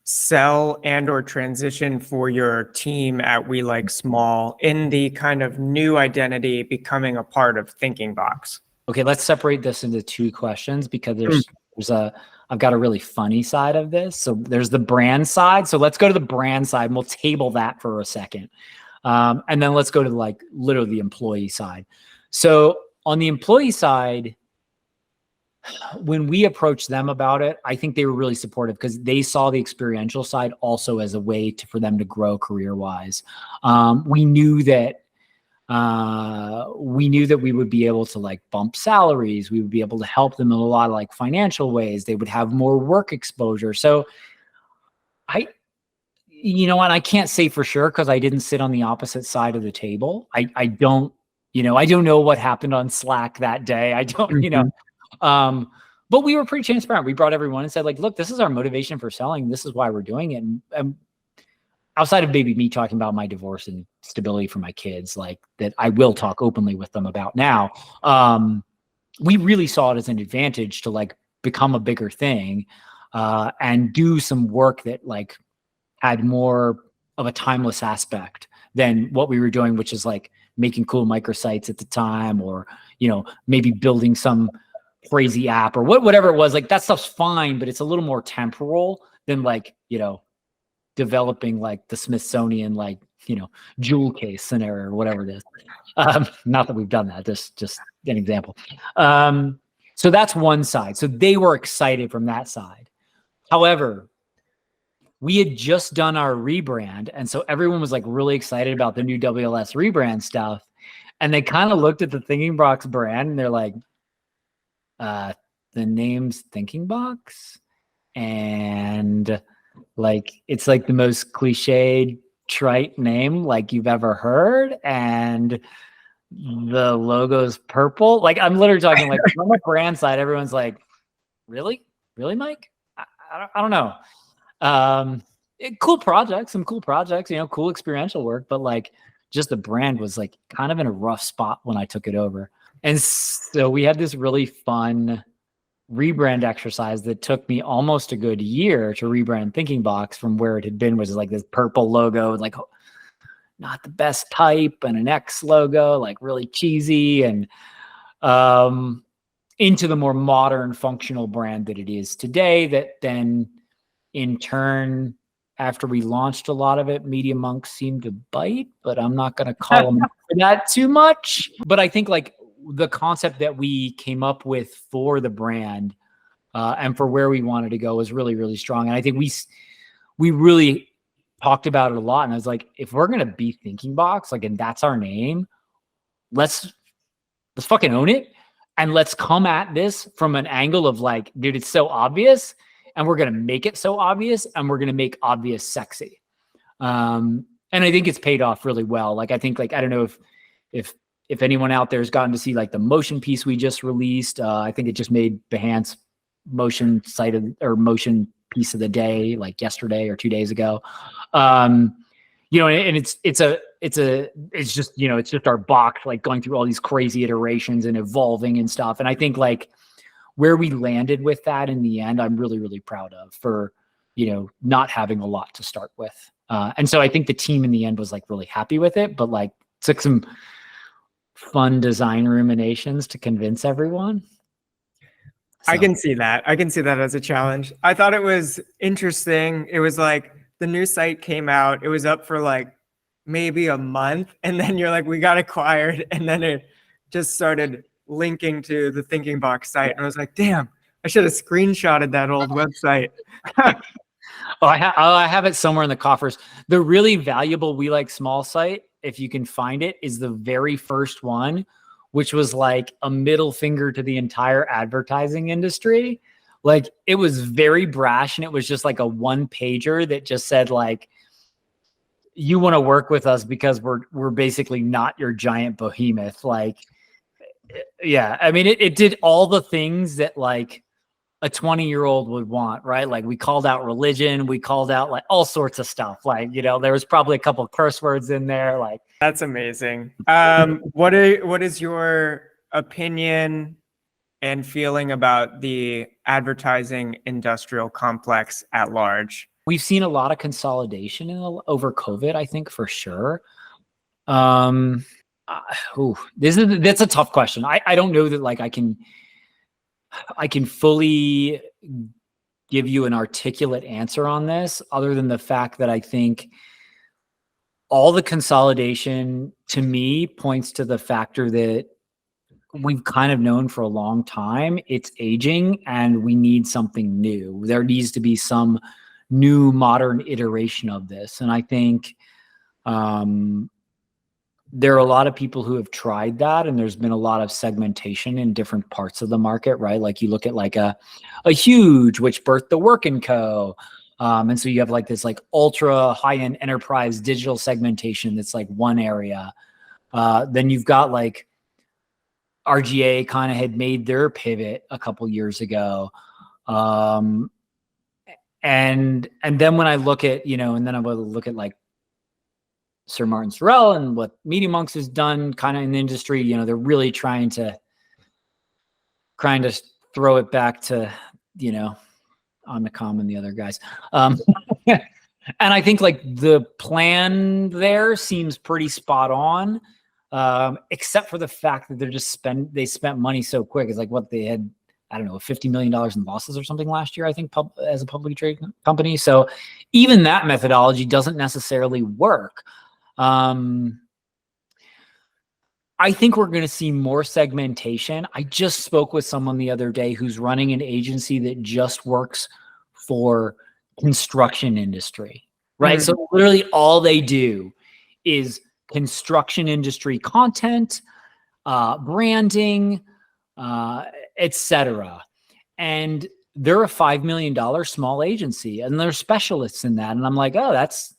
sell and or transition for your team at WeLikeSmall in the kind of new identity becoming a part of ThinkingBox? Okay, let's separate this into two questions because I've got a really funny side of this. So there's the brand side. So let's go to the brand side and we'll table that for a second. And then let's go to like literally the employee side. So on the employee side, when we approached them about it, I think they were really supportive because they saw the experiential side also as a way for them to grow career-wise. We knew that we would be able to like bump salaries. We would be able to help them in a lot of like financial ways. They would have more work exposure. So and I can't say for sure because I didn't sit on the opposite side of the table. I don't know what happened on Slack that day. I don't, but we were pretty transparent. We brought everyone and said, like, look, this is our motivation for selling. This is why we're doing it. And outside of maybe me talking about my divorce and stability for my kids, like that I will talk openly with them about now. We really saw it as an advantage to like become a bigger thing, and do some work that like had more of a timeless aspect than what we were doing, which is like making cool microsites at the time, or, maybe building some crazy app or whatever it was. Like that stuff's fine, but it's a little more temporal than like, you know, developing like the Smithsonian, like, you know, jewel case scenario or whatever it is. Not that we've done that, just an example. So that's one side. So they were excited from that side. However, we had just done our rebrand. And so everyone was like really excited about the new WLS rebrand stuff. And they kind of looked at the ThinkingBox brand and they're like, the name's ThinkingBox. And like, it's like the most cliched, trite name like you've ever heard. And the logo's purple. Like I'm literally talking like from a brand side, everyone's like, really, Mike? I don't know. Cool projects, some cool projects, you know, cool experiential work, but like just the brand was like kind of in a rough spot when I took it over. And so we had this really fun rebrand exercise that took me almost a good year to rebrand ThinkingBox from where it had been, was like this purple logo, like not the best type, and an X logo, like really cheesy, and into the more modern functional brand that it is today. That then in turn, after we launched a lot of it, Media Monks seemed to bite, but I'm not going to call them for that too much. But I think like the concept that we came up with for the brand and for where we wanted to go was really, really strong. And I think we really talked about it a lot. And I was like, if we're going to be ThinkingBox, like, and that's our name, let's fucking own it. And let's come at this from an angle of like, dude, it's so obvious. And we're going to make it so obvious, and we're going to make obvious sexy. And I think it's paid off really well. Like, I think like, I don't know if anyone out there has gotten to see like the motion piece we just released. I think it just made Behance motion site or motion piece of the day, like yesterday or 2 days ago. You know, and it's just, you know, it's just our box, like going through all these crazy iterations and evolving and stuff. And I think like where we landed with that in the end, I'm really, really proud of, for, you know, not having a lot to start with. And so I think the team in the end was like really happy with it, but like took some fun design ruminations to convince everyone. So. I can see that. I can see that as a challenge. I thought it was interesting. It was like the new site came out. It was up for like maybe a month. And then you're like, we got acquired. And then it just started linking to the ThinkingBox site. And I was like, damn, I should have screenshotted that old website. I have it somewhere in the coffers. The really valuable WeLikeSmall site, if you can find it, is the very first one, which was like a middle finger to the entire advertising industry. Like it was very brash, and it was just like a one pager that just said like, you want to work with us because we're basically not your giant behemoth. Like, yeah, I mean, it did all the things that like a 20-year-old would want, right? Like we called out religion, we called out like all sorts of stuff. Like, you know, there was probably a couple of curse words in there. Like, that's amazing. What is your opinion and feeling about the advertising industrial complex at large? We've seen a lot of consolidation over COVID, I think, for sure. That's a tough question. I don't know that like I can fully give you an articulate answer on this, other than the fact that I think all the consolidation to me points to the factor that we've kind of known for a long time. It's aging and we need something new. There needs to be some new modern iteration of this. And I think there are a lot of people who have tried that, and there's been a lot of segmentation in different parts of the market, right? Like you look at like a Huge, which birthed the Work & Co. And so you have like this like ultra high-end enterprise digital segmentation that's like one area. Then you've got like RGA kind of had made their pivot a couple years ago. And then when I look at, you know, and then I will look at like Sir Martin Sorrell and what Media Monks has done kind of in the industry, you know, they're really trying to throw it back to, you know, Omnicom and the other guys. And I think like the plan there seems pretty spot on, except for the fact that they spent money so quick. It's like what they had I don't know, $50 million in losses or something last year, I think, as a publicly traded company. So even that methodology doesn't necessarily work. I think we're going to see more segmentation. I just spoke with someone the other day who's running an agency that just works for construction industry, right? So literally all they do is construction industry content, branding, etc. And they're a $5 million small agency, and they're specialists in that. And I'm like, oh, that's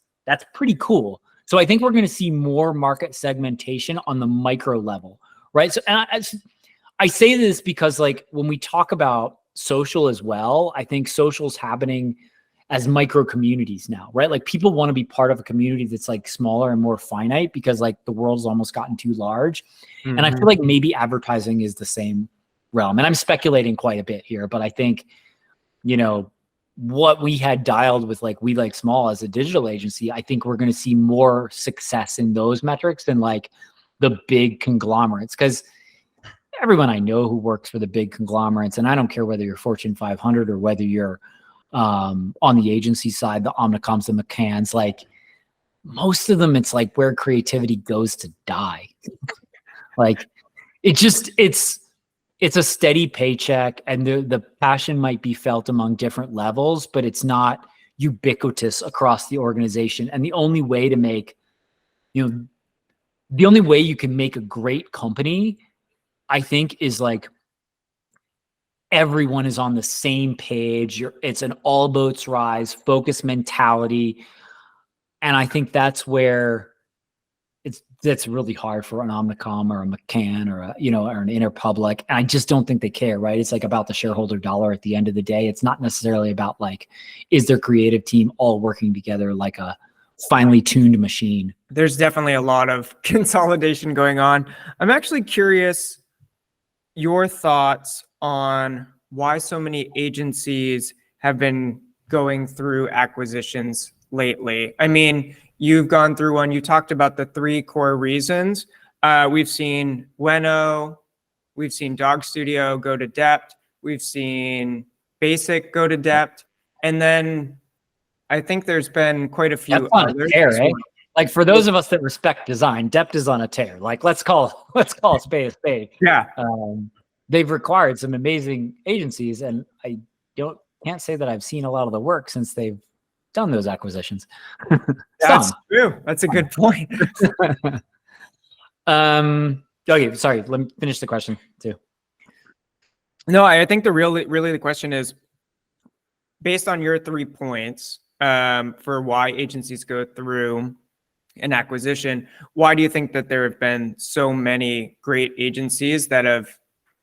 pretty cool. So I think we're going to see more market segmentation on the micro level, right? So and I say this because, like, when we talk about social as well, I think social's happening as micro communities now, right? Like, people want to be part of a community that's like smaller and more finite because, like, the world's almost gotten too large. And I feel like maybe advertising is the same realm. And I'm speculating quite a bit here, but I think, you know, what we had dialed with like WeLikeSmall as a digital agency, I think we're going to see more success in those metrics than like the big conglomerates. Because everyone I know who works for the big conglomerates, and I don't care whether you're Fortune 500 or whether you're on the agency side, the Omnicoms, the McCanns, like most of them, it's like where creativity goes to die. Like it's a steady paycheck, and the passion might be felt among different levels, but it's not ubiquitous across the organization. And the only way to make, the only way you can make a great company, I think, is like everyone is on the same page. It's an all boats rise, focus mentality. And I think that's where that's really hard for an Omnicom or a McCann or or an Interpublic. And I just don't think they care, right? It's like about the shareholder dollar at the end of the day. It's not necessarily about like, is their creative team all working together like a finely tuned machine? There's definitely a lot of consolidation going on. I'm actually curious your thoughts on why so many agencies have been going through acquisitions lately. I mean, you've gone through one. You talked about the 3 core reasons. We've seen Weno, we've seen Dog Studio go to Dept, we've seen Basic go to Dept, and then I think there's been quite a few That's on others. a tear, eh? Like, for those of us that respect design, Dept is on a tear. Like, let's call a spade a spade. Yeah. They've required some amazing agencies, and I can't say that I've seen a lot of the work since they've done those acquisitions. That's true. That's a good point. Okay, sorry. Let me finish the question too. No, I think really the question is, based on your 3 points for why agencies go through an acquisition, why do you think that there have been so many great agencies that have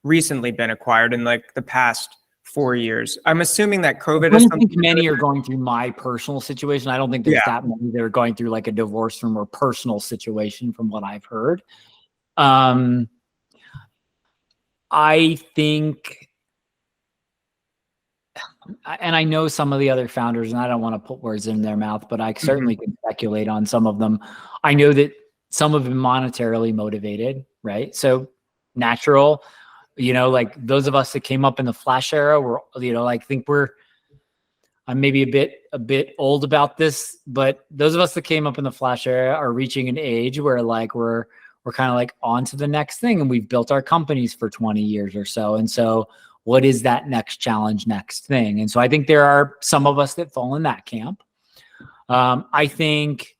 recently been acquired in like the past 4 years? I'm assuming that COVID I don't think many are going through my personal situation. I don't think there's that many that are going through like a divorce from a personal situation from what I've heard. I think, and I know some of the other founders, and I don't want to put words in their mouth, but I certainly can speculate on some of them. I know that some have been monetarily motivated, right? So natural. Like those of us that came up in the Flash era, we're, like, think I'm maybe a bit old about this, but those of us that came up in the Flash era are reaching an age where like we're kind of like on to the next thing, and we've built our companies for 20 years or so. And so what is that next challenge, next thing? And so I think there are some of us that fall in that camp. I think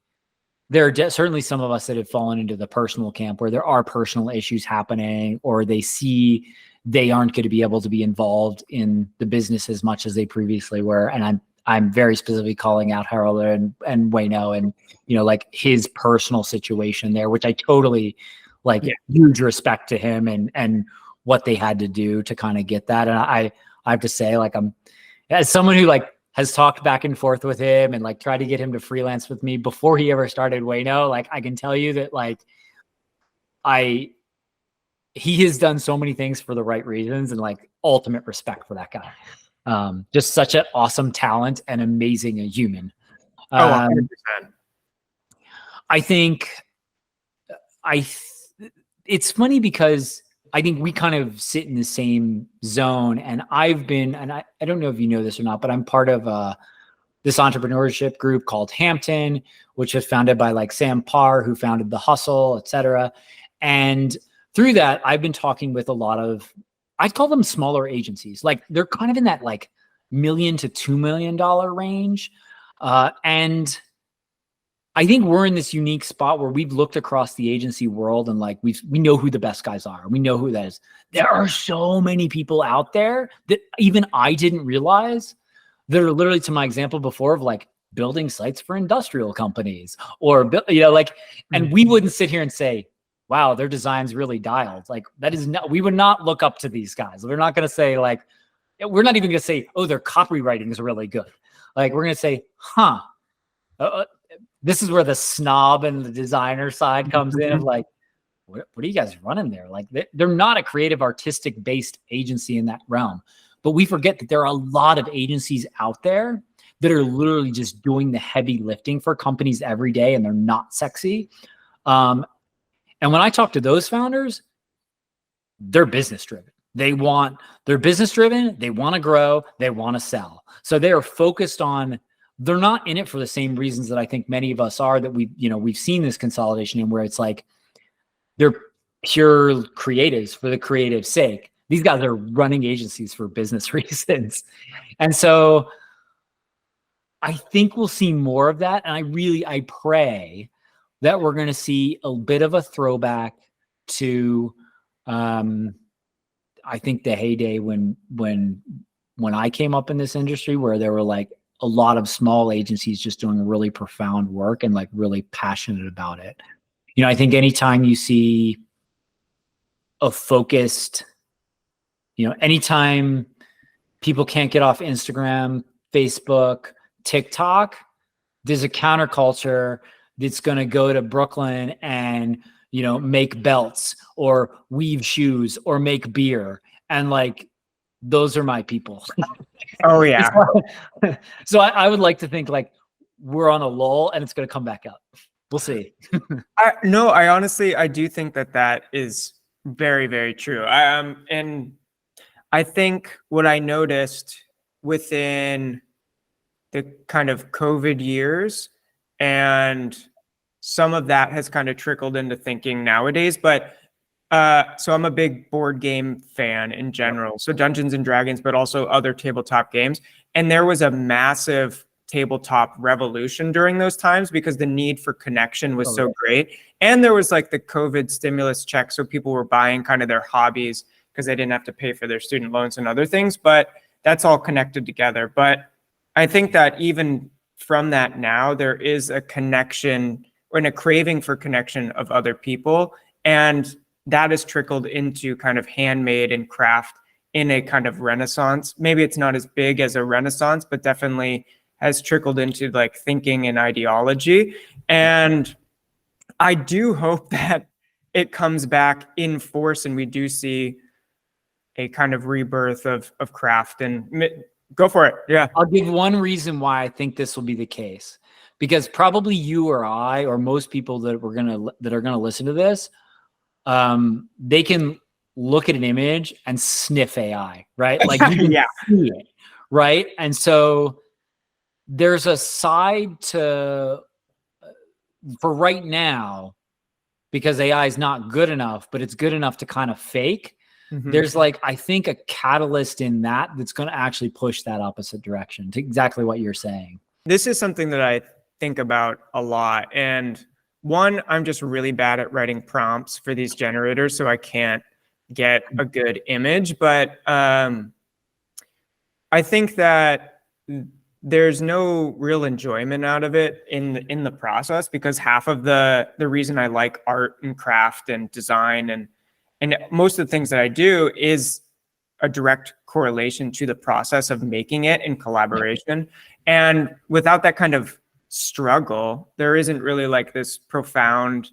there are certainly some of us that have fallen into the personal camp where there are personal issues happening, or they see they aren't going to be able to be involved in the business as much as they previously were. And I'm very specifically calling out Harold and Wayno and, like his personal situation there, which I totally huge respect to him and what they had to do to kind of get that. And I have to say, like, I'm, as someone who like has talked back and forth with him and like tried to get him to freelance with me before he ever started Wayno, like I can tell you that like he has done so many things for the right reasons, and like ultimate respect for that guy. Just such an awesome talent and amazing a human. 100%. I think it's funny because I think we kind of sit in the same zone. And I've been, and I don't know if you know this or not, but I'm part of this entrepreneurship group called Hampton, which was founded by like Sam Parr, who founded The Hustle, et cetera. And through that, I've been talking with a lot of, I'd call them smaller agencies. Like they're kind of in that like $1 million to $2 million range. And I think we're in this unique spot where we've looked across the agency world and like we know who the best guys are. We know who that is. There are so many people out there that even I didn't realize that are literally, to my example before, of like building sites for industrial companies or, you know, like, and we wouldn't sit here and say, wow, their design's really dialed. Like that is not, we would not look up to these guys. We're not going to say like, we're not even going to say, oh, their copywriting is really good. Like we're going to say, this is where the snob and the designer side comes in of like, what are you guys running there? Like they're not a creative artistic based agency in that realm, but we forget that there are a lot of agencies out there that are literally just doing the heavy lifting for companies every day, and they're not sexy. And when I talk to those founders, they're business driven. They're business driven. They want to grow. They want to sell. So they are focused on, they're not in it for the same reasons that I think many of us are, that we've seen this consolidation in, where it's like, they're pure creatives for the creative sake. These guys are running agencies for business reasons. And so I think we'll see more of that. And I pray that we're going to see a bit of a throwback to, I think the heyday when I came up in this industry, where there were like a lot of small agencies just doing really profound work and like really passionate about it. You know, I think anytime you see a focused, anytime people can't get off Instagram, Facebook, TikTok, there's a counterculture that's going to go to Brooklyn and, make belts or weave shoes or make beer. And like, those are my people. Oh yeah. So I would like to think like we're on a lull and it's going to come back up. We'll see. I honestly, I do think that is very, very true. And I think what I noticed within the kind of COVID years, and some of that has kind of trickled into thinking nowadays, but so I'm a big board game fan in general. So Dungeons and Dragons, but also other tabletop games. And there was a massive tabletop revolution during those times because the need for connection was so great. And there was like the COVID stimulus check. So people were buying kind of their hobbies because they didn't have to pay for their student loans and other things, but that's all connected together. But I think that even from that now, there is a connection and a craving for connection of other people. And that has trickled into kind of handmade and craft in a kind of renaissance. Maybe it's not as big as a renaissance, but definitely has trickled into like thinking and ideology. And I do hope that it comes back in force and we do see a kind of rebirth of craft. And go for it. Yeah. I'll give one reason why I think this will be the case, because probably you or I, or most people that are going to listen to this, they can look at an image and sniff AI, right? Like you can see it, right? And so there's a side to, for right now, because AI is not good enough, but it's good enough to kind of fake. Mm-hmm. There's like, I think, a catalyst in that's going to actually push that opposite direction to exactly what you're saying. This is something that I think about a lot. And one, I'm just really bad at writing prompts for these generators, so I can't get a good image. But I think that there's no real enjoyment out of it in the process, because half of the reason I like art and craft and design and most of the things that I do is a direct correlation to the process of making it in collaboration. And without that kind of struggle, there isn't really like this profound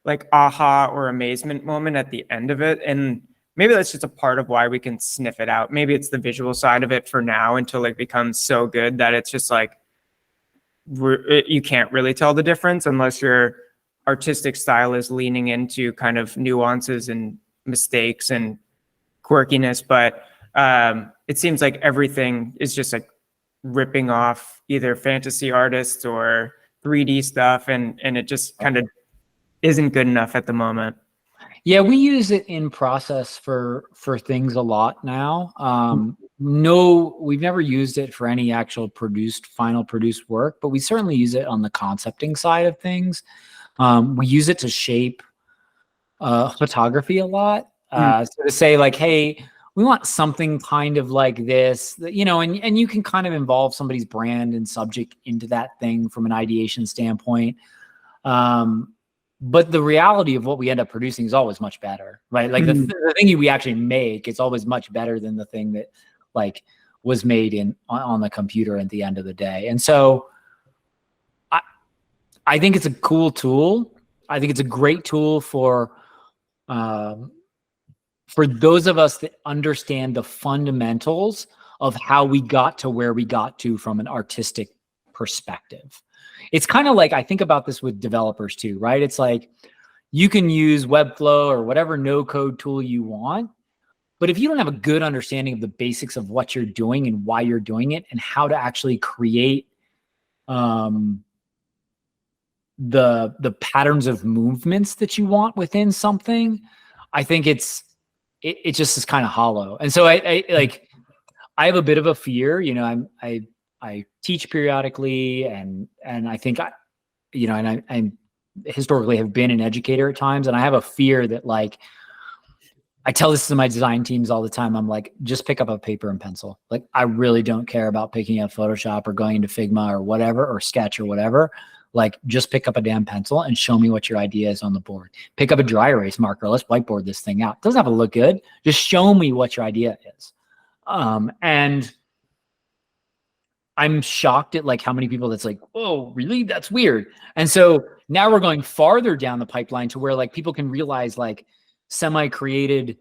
like aha or amazement moment at the end of it. And maybe that's just a part of why we can sniff it out. Maybe it's the visual side of it for now until it becomes so good that it's just like you can't really tell the difference unless your artistic style is leaning into kind of nuances and mistakes and quirkiness, but it seems like everything is just like ripping off either fantasy artists or 3D stuff, and it just kind of isn't good enough at the moment. Yeah, we use it in process for things a lot now. No, we've never used it for any actual final produced work, but we certainly use it on the concepting side of things. We use it to shape photography a lot. So to say like, hey, we want something kind of like this, you know, and you can kind of involve somebody's brand and subject into that thing from an ideation standpoint. But the reality of what we end up producing is always much better, right? Like the thing we actually make, it's always much better than the thing that like was made on the computer at the end of the day. And so I think it's a cool tool. I think it's a great tool for those of us that understand the fundamentals of how we got to where we got to from an artistic perspective. It's kind of like, I think about this with developers too, right? It's like you can use Webflow or whatever no-code tool you want, but if you don't have a good understanding of the basics of what you're doing and why you're doing it and how to actually create the patterns of movements that you want within something, I think it just is kind of hollow. And so I have a bit of a fear, you know, I teach periodically and I think I historically have been an educator at times. And I have a fear that like, I tell this to my design teams all the time. I'm like, just pick up a paper and pencil. Like, I really don't care about picking up Photoshop or going into Figma or whatever, or Sketch or whatever. Like, just pick up a damn pencil and show me what your idea is on the board. Pick up a dry erase marker. Let's whiteboard this thing out. It doesn't have to look good. Just show me what your idea is. And I'm shocked at like how many people that's like, whoa, really? That's weird. And so now we're going farther down the pipeline to where like people can realize like semi-created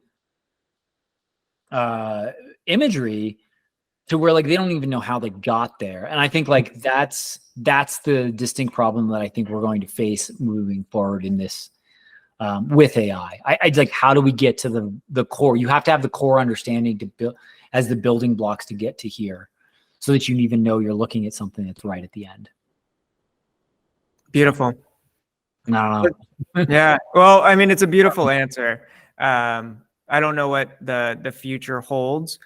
imagery to where like they don't even know how they got there. And I think like that's the distinct problem that I think we're going to face moving forward in this with AI. I'd like, how do we get to the core? You have to have the core understanding to build as the building blocks to get to here, so that you even know you're looking at something that's right at the end. Beautiful. I don't know. Yeah. Well, I mean, it's a beautiful answer. I don't know what the future holds.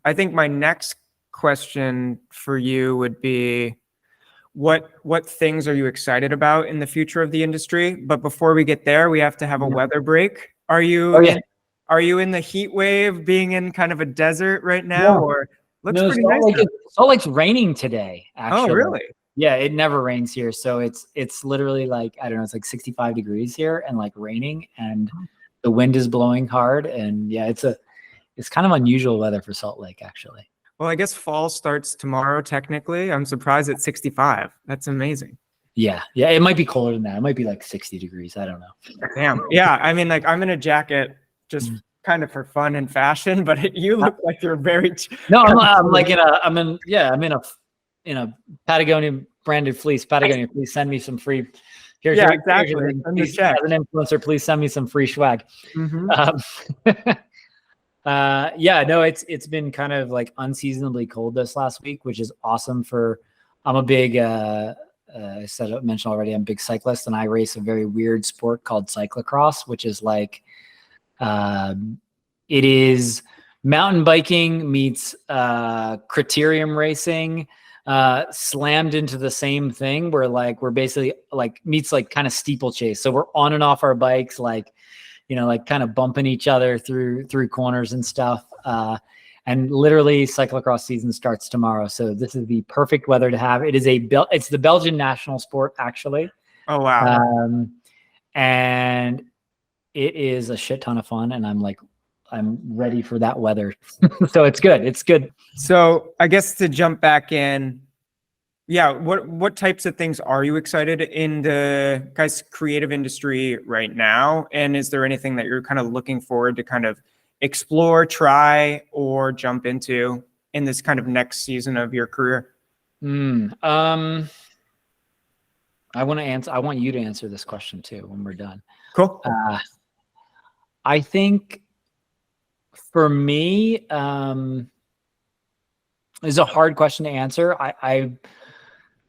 I think my next question for you would be, what things are you excited about in the future of the industry? But before we get there, we have to have a weather break. Are you in the heat wave, being in kind of a desert right now, or looks pretty nice? Salt Lake's raining today, actually. Oh, really? Yeah, it never rains here. So it's literally like, I don't know, it's like 65 degrees here and like raining, and the wind is blowing hard. And yeah, it's kind of unusual weather for Salt Lake, actually. Well, I guess fall starts tomorrow, technically. I'm surprised it's 65. That's amazing. Yeah. Yeah. It might be colder than that. It might be like 60 degrees. I don't know. Damn. Yeah. I mean, like, I'm in a jacket just kind of for fun and fashion, but you look like you're very. No, I'm in a Patagonia branded fleece. Patagonia, please send me some free. Exactly. Please, as an influencer, please send me some free swag. It's been kind of like unseasonably cold this last week, which is awesome I'm a big, I mentioned already, I'm a big cyclist, and I race a very weird sport called cyclocross, which is like, it is mountain biking meets criterium racing, slammed into the same thing, where like we're basically like meets like kind of steeplechase. So we're on and off our bikes, like, you know, like kind of bumping each other through corners and stuff. And literally cyclocross season starts tomorrow. So this is the perfect weather to have. It's the Belgian national sport, actually. Oh, wow. And it is a shit ton of fun. And I'm ready for that weather. So it's good. It's good. So I guess to jump back in, what types of things are you excited in the guys' creative industry right now? And is there anything that you're kind of looking forward to kind of explore, try, or jump into in this kind of next season of your career? I want you to answer this question too when we're done. Cool. I think for me, it's a hard question to answer. I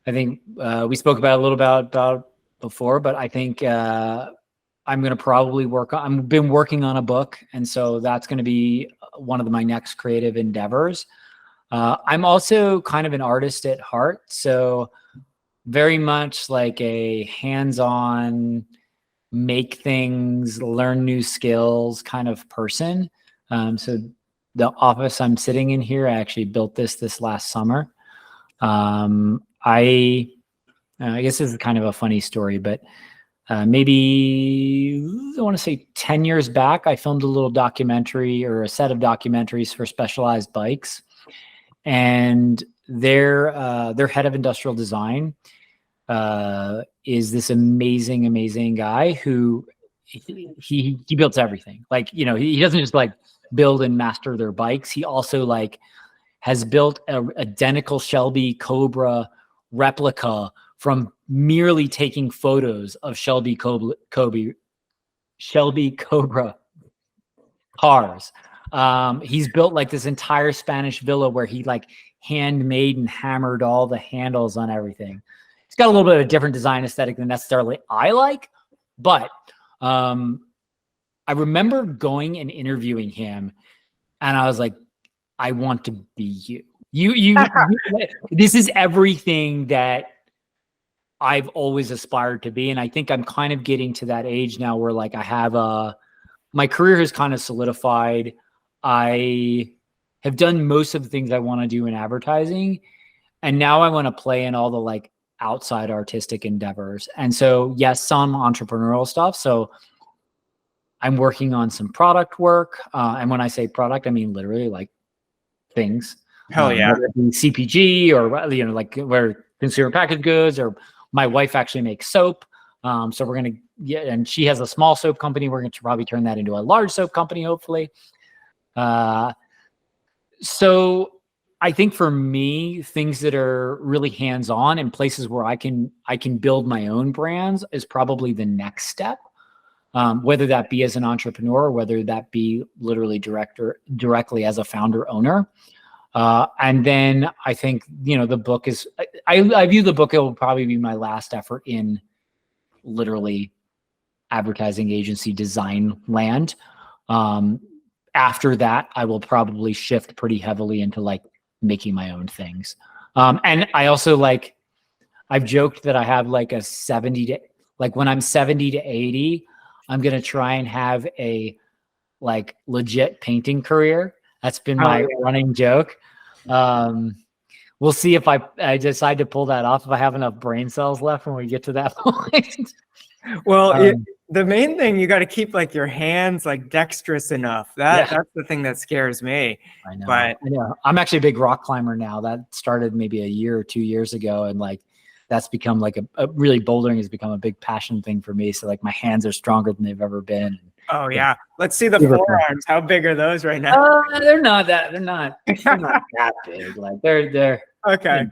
think we spoke about it a little about before, but I think I'm going to probably I've been working on a book, and so that's going to be one of my next creative endeavors. I'm also kind of an artist at heart, so very much like a hands-on, make things, learn new skills kind of person. So the office I'm sitting in here, I actually built this last summer. I guess this is kind of a funny story, but maybe I want to say 10 years back, I filmed a little documentary or a set of documentaries for Specialized Bikes, and their head of industrial design is this amazing guy who he builds everything. Like, you know, he doesn't just like build and master their bikes. He also like has built a identical Shelby Cobra replica from merely taking photos of Shelby Cobra cars. He's built like this entire Spanish villa where he like handmade and hammered all the handles on everything. It's got a little bit of a different design aesthetic than necessarily I like, but I remember going and interviewing him, and I was like, I want to be you. You this is everything that I've always aspired to be. And I think I'm kind of getting to that age now where like I have my career has kind of solidified. I have done most of the things I want to do in advertising. And now I want to play in all the like outside artistic endeavors. And so, yes, some entrepreneurial stuff. So I'm working on some product work. And when I say product, I mean literally like things. Hell yeah. Whether it be CPG or, you know, like where consumer packaged goods, or my wife actually makes soap. So we're going to, and she has a small soap company. We're going to probably turn that into a large soap company, hopefully. So I think for me, things that are really hands-on and places where I can build my own brands is probably the next step. Whether that be as an entrepreneur, or whether that be literally directly as a founder owner. And then I think, you know, the book is, I view the book, it will probably be my last effort in literally advertising agency design land. After that, I will probably shift pretty heavily into like making my own things. And I also like, I've joked that I have like a 70 to, like when I'm 70 to 80, I'm going to try and have a like legit painting career. That's been my running joke. We'll see if I decide to pull that off, if I have enough brain cells left when we get to that point. Well, the main thing, you got to keep like your hands like dexterous enough. That's the thing that scares me. I know. But I'm actually a big rock climber now. That started maybe a year or 2 years ago, and like that's become like a really, bouldering has become a big passion thing for me. So like my hands are stronger than they've ever been. oh yeah, let's see the forearms. How big are those right now? They're not that big. Like they're okay. You know,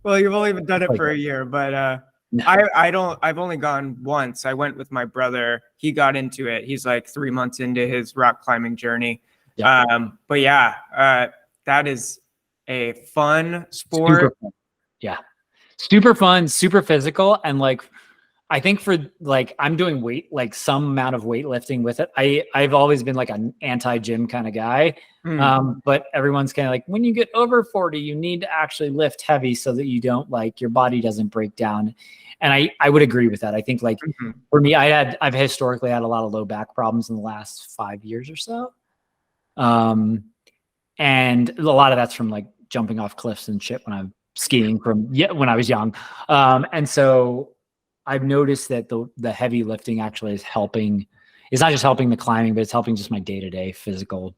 well, you've only done it like for a year, but I've only gone once. I went with my brother. He got into it. He's like 3 months into his rock climbing journey. Yeah. But yeah, that is a fun sport. Super fun. Yeah. Super fun, super physical. And like, I think for like, I'm doing like some amount of weightlifting with it. I've always been like an anti-gym kind of guy. But everyone's kind of like, when you get over 40, you need to actually lift heavy so that you don't like, your body doesn't break down. And I would agree with that. I think like for me, I've historically had a lot of low back problems in the last 5 years or so. And a lot of that's from like jumping off cliffs and shit when I'm skiing when I was young. And so I've noticed that the heavy lifting actually is helping. It's not just helping the climbing, but it's helping just my day-to-day physical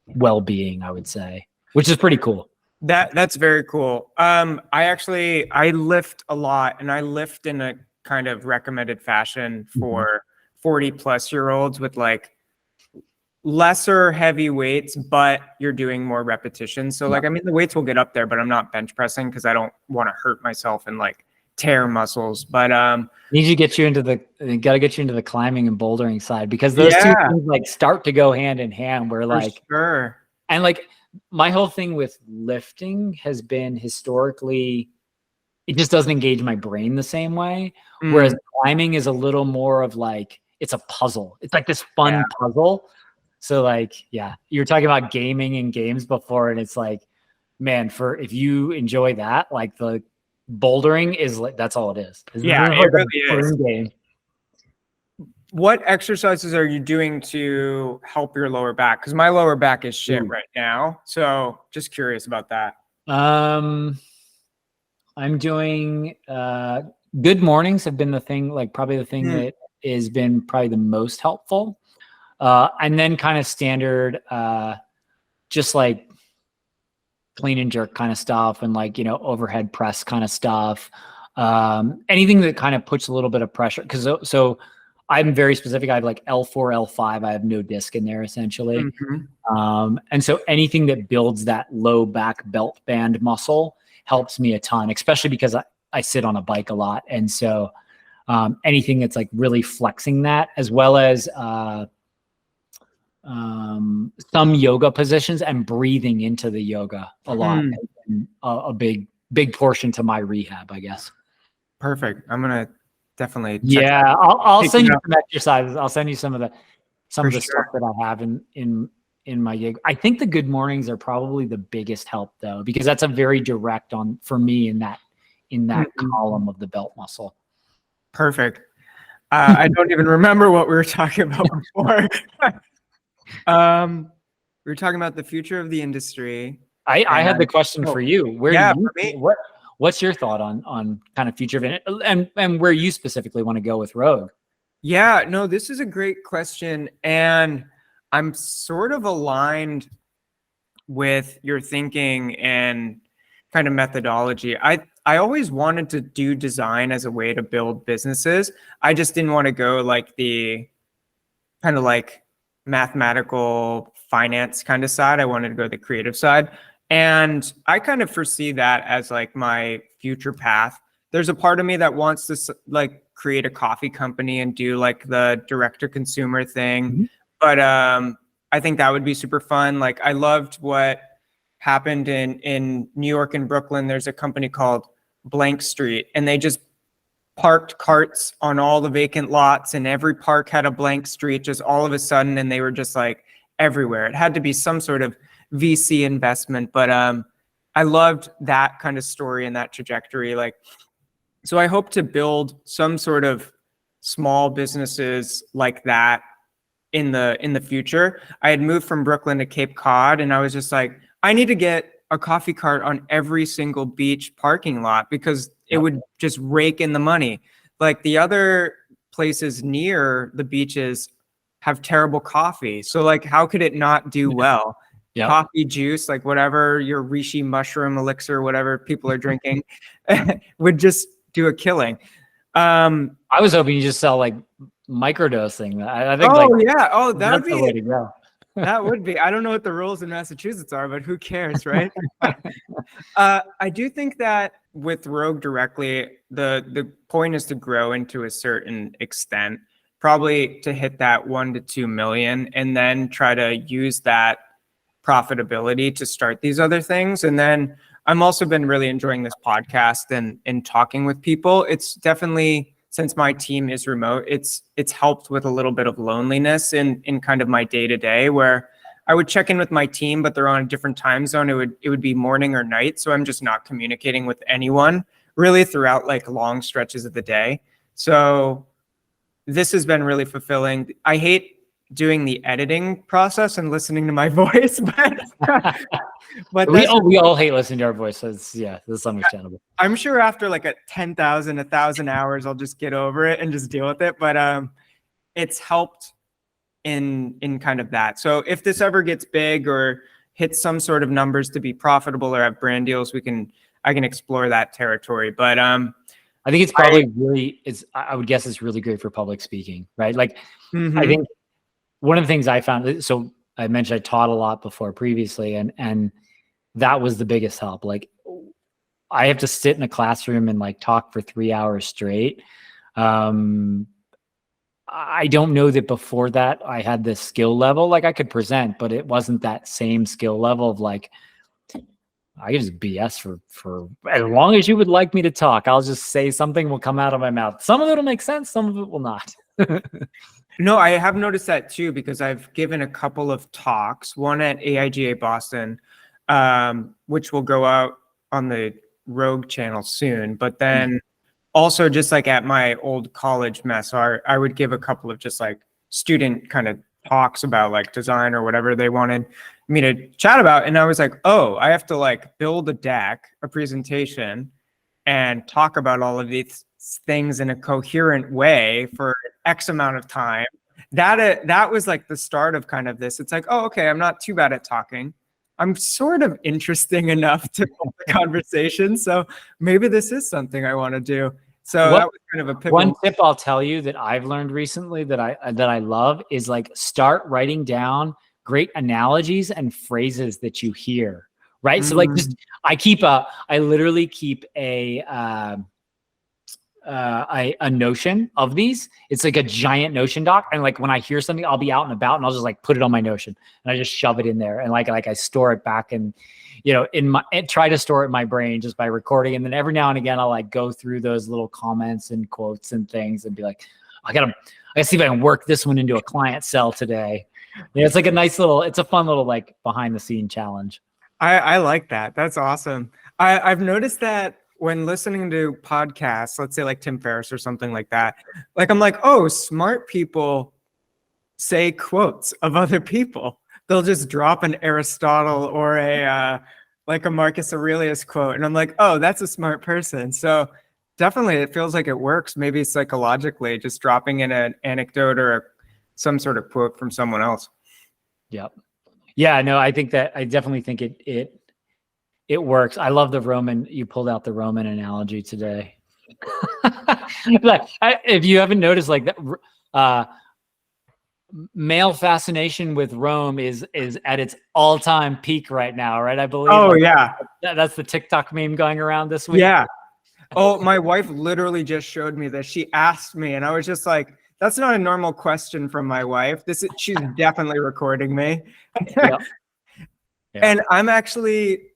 well-being, I would say, which is pretty cool. That's very cool. I lift a lot, and I lift in a kind of recommended fashion for 40-plus-year-olds with like lesser heavy weights, but you're doing more repetitions. So like, I mean, the weights will get up there, but I'm not bench pressing because I don't want to hurt myself and like tear muscles. But Need to get you into got to get you into the climbing and bouldering side, because those two yeah, things like start to go hand in hand. Where for like, sure. and like my whole thing with lifting has been historically, it just doesn't engage my brain the same way. Whereas climbing is a little more of like, it's a puzzle. It's like this fun puzzle. So like, yeah, you were talking about gaming and games before, and it's like, man, if you enjoy that, like the bouldering is like, that's all it is. Yeah, like it really is. game. What exercises are you doing to help your lower back? Because my lower back is shit right now. So just curious about that. I'm doing good mornings have been the thing, like probably the thing that has been probably the most helpful. And then kind of standard, just like clean and jerk kind of stuff, and like, overhead press kind of stuff. Anything that kind of puts a little bit of pressure. So I'm very specific. I have like L4, L5. I have no disc in there essentially. And so anything that builds that low back belt band muscle helps me a ton, especially because I sit on a bike a lot. And so anything that's like really flexing that, as well as some yoga positions and breathing into the yoga a lot. A big portion to my rehab, I guess. Perfect. I'm going to definitely check I'll send you some exercises. I'll send you some of the stuff that I have in my gig. I think the good mornings are probably the biggest help though, because that's a very direct for me in that column of the belt muscle. Perfect. I don't even remember what we were talking about before. We were talking about the future of the industry. I had the question for you. What's your thought on kind of future of it, and where you specifically want to go with Rogue? Yeah, no, this is a great question. And I'm sort of aligned with your thinking and kind of methodology. I always wanted to do design as a way to build businesses. I just didn't want to go like the kind of like mathematical finance kind of side. I wanted to go the creative side. And I kind of foresee that as like my future path. There's a part of me that wants to like create a coffee company and do like the direct to consumer thing. But I think that would be super fun. Like I loved what happened in New York and Brooklyn. There's a company called Blank Street, and they just parked carts on all the vacant lots, and every park had a blank street just all of a sudden, and they were just like everywhere. It had to be some sort of VC investment, but I loved that kind of story and that trajectory. Like, so I hope to build some sort of small businesses like that in the future. I had moved from Brooklyn to Cape Cod, and I was just like, I need to get a coffee cart on every single beach parking lot because it would just rake in the money. Like the other places near the beaches have terrible coffee. So like, how could it not do well? Coffee, juice, like whatever your reishi mushroom elixir, whatever people are drinking would just do a killing. I was hoping you just sell like microdosing. I think that would be the way to go. That would be. I don't know what the rules in Massachusetts are, but who cares, right? I do think that with Rogue directly, the point is to grow into a certain extent, probably to hit that 1 to 2 million, and then try to use that profitability to start these other things. And then I'm also been really enjoying this podcast and talking with people. It's definitely, since my team is remote, it's helped with a little bit of loneliness in kind of my day-to-day, where I would check in with my team, but they're on a different time zone. It would be morning or night. So I'm just not communicating with anyone really throughout like long stretches of the day. So this has been really fulfilling. I hate doing the editing process and listening to my voice, but we all hate listening to our voices. Yeah, that's understandable. I'm sure after like 1,000 hours, I'll just get over it and just deal with it. But it's helped in kind of that. So if this ever gets big or hits some sort of numbers to be profitable or have brand deals, I can explore that territory. But I think it's probably I would guess it's really great for public speaking, right? Like I think one of the things I found, so I mentioned I taught a lot before previously, and that was the biggest help. Like I have to sit in a classroom and like talk for 3 hours straight. I don't know that before that I had this skill level. Like I could present, but it wasn't that same skill level of like, I could just BS for as long as you would like me to talk. I'll just say something will come out of my mouth. Some of it will make sense. Some of it will not. No, I have noticed that too, because I've given a couple of talks, one at AIGA Boston, which will go out on the Rogue channel soon, but then also just like at my old college mess, so I would give a couple of just like student kind of talks about like design or whatever they wanted me to chat about. And I was like, oh, I have to like build a deck, a presentation, and talk about all of these things in a coherent way for X amount of time. That was like the start of kind of this. It's like, oh, okay, I'm not too bad at talking. I'm sort of interesting enough to hold the conversation. So maybe this is something I want to do. So that was kind of a pivotal. One tip I'll tell you that I've learned recently that I love is like start writing down great analogies and phrases that you hear. Right. So like just I literally keep a Notion of these. It's like a giant Notion doc. And like when I hear something, I'll be out and about and I'll just like put it on my Notion and I just shove it in there. And like I store it back and, you know, try to store it in my brain just by recording. And then every now and again, I'll like go through those little comments and quotes and things and be like, I gotta see if I can work this one into a client cell today. Yeah, it's like it's a fun little like behind the scene challenge. I like that. That's awesome. I've noticed that when listening to podcasts, let's say like Tim Ferriss or something like that, like I'm like, oh, smart people say quotes of other people. They'll just drop an Aristotle or like a Marcus Aurelius quote. And I'm like, oh, that's a smart person. So definitely it feels like it works. Maybe psychologically, just dropping in an anecdote or some sort of quote from someone else. Yep. Yeah, no, I definitely think it works. I love you pulled out the Roman analogy today. Like, if you haven't noticed, like that, male fascination with Rome is at its all-time peak right now, right? I believe. Oh, yeah. That's the TikTok meme going around this week. Yeah. Oh, my wife literally just showed me this. She asked me, and I was just like, that's not a normal question from my wife. She's definitely recording me. Yep. Yep. And I'm actually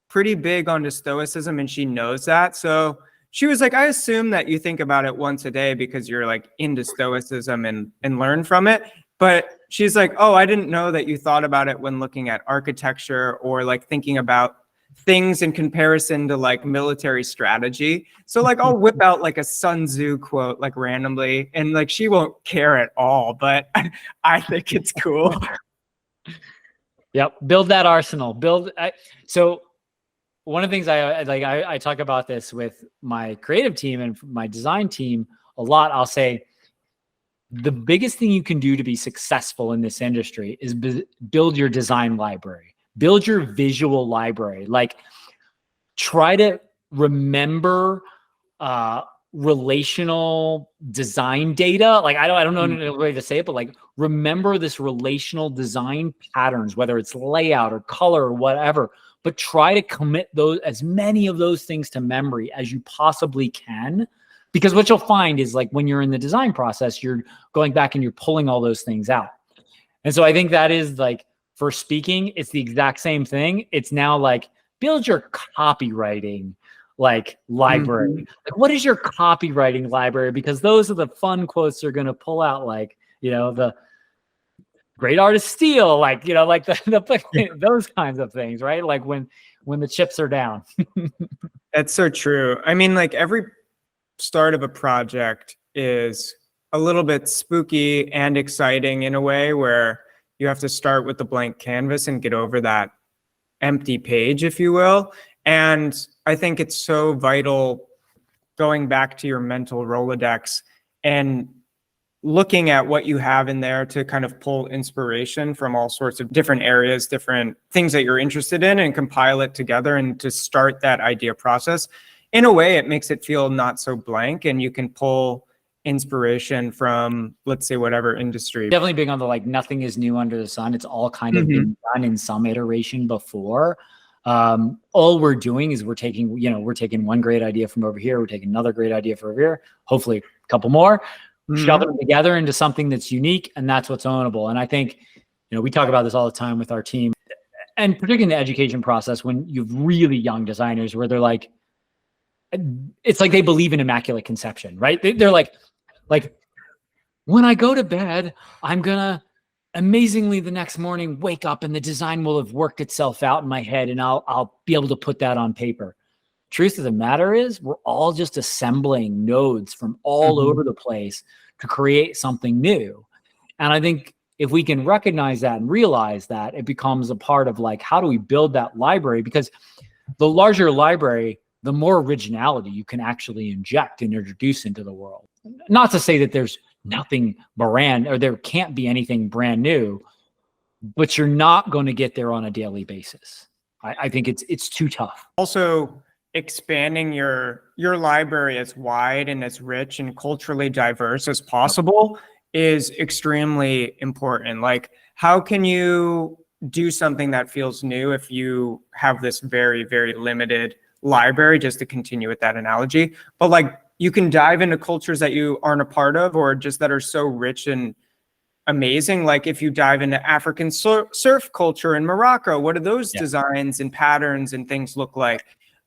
pretty big on stoicism, and she knows that. So she was like, I assume that you think about it once a day because you're like into stoicism and learn from it. But she's like, oh, I didn't know that you thought about it when looking at architecture or like thinking about things in comparison to like military strategy. So like I'll whip out like a Sun Tzu quote like randomly, and like she won't care at all, but I think it's cool. Yep. Build that arsenal. So one of the things I talk about this with my creative team and my design team a lot. I'll say the biggest thing you can do to be successful in this industry is build your design library, build your visual library. Like try to remember relational design data. Like I don't know another way to say it, but like remember this relational design patterns, whether it's layout or color or whatever. But try to commit as many of those things to memory as you possibly can. Because what you'll find is like when you're in the design process, you're going back and you're pulling all those things out. And so I think that is like, for speaking, it's the exact same thing. It's now like build your copywriting like library. Like what is your copywriting library? Because those are the fun quotes you're going to pull out, like, you know, the great artists steal, like, you know, like those kinds of things, right? Like when the chips are down. That's so true. I mean, like every start of a project is a little bit spooky and exciting in a way where you have to start with the blank canvas and get over that empty page, if you will. And I think it's so vital going back to your mental Rolodex and looking at what you have in there to kind of pull inspiration from all sorts of different areas, different things that you're interested in, and compile it together and to start that idea process. In a way, it makes it feel not so blank, and you can pull inspiration from, let's say, whatever industry. Definitely big on the like nothing is new under the sun. It's all kind of been done in some iteration before. All we're doing is we're taking one great idea from over here, we're taking another great idea from over here, hopefully a couple more, shoving them together into something that's unique, and that's what's ownable. And I think, we talk about this all the time with our team, and particularly in the education process, when you have really young designers where they're like, it's like they believe in immaculate conception, right? They're like, when I go to bed, I'm gonna amazingly the next morning wake up and the design will have worked itself out in my head and I'll be able to put that on paper. Truth of the matter is, we're all just assembling nodes from all over the place to create something new. And I think if we can recognize that and realize that, it becomes a part of like, how do we build that library? Because the larger library, the more originality you can actually inject and introduce into the world. Not to say that there's nothing brand, or there can't be anything brand new, but you're not going to get there on a daily basis. I think it's too tough. Also, expanding your library as wide and as rich and culturally diverse as possible is extremely important. Like, how can you do something that feels new if you have this very, very limited library, just to continue with that analogy? But like, you can dive into cultures that you aren't a part of, or just that are so rich and amazing. Like if you dive into African surf culture in Morocco, what do those designs and patterns and things look like?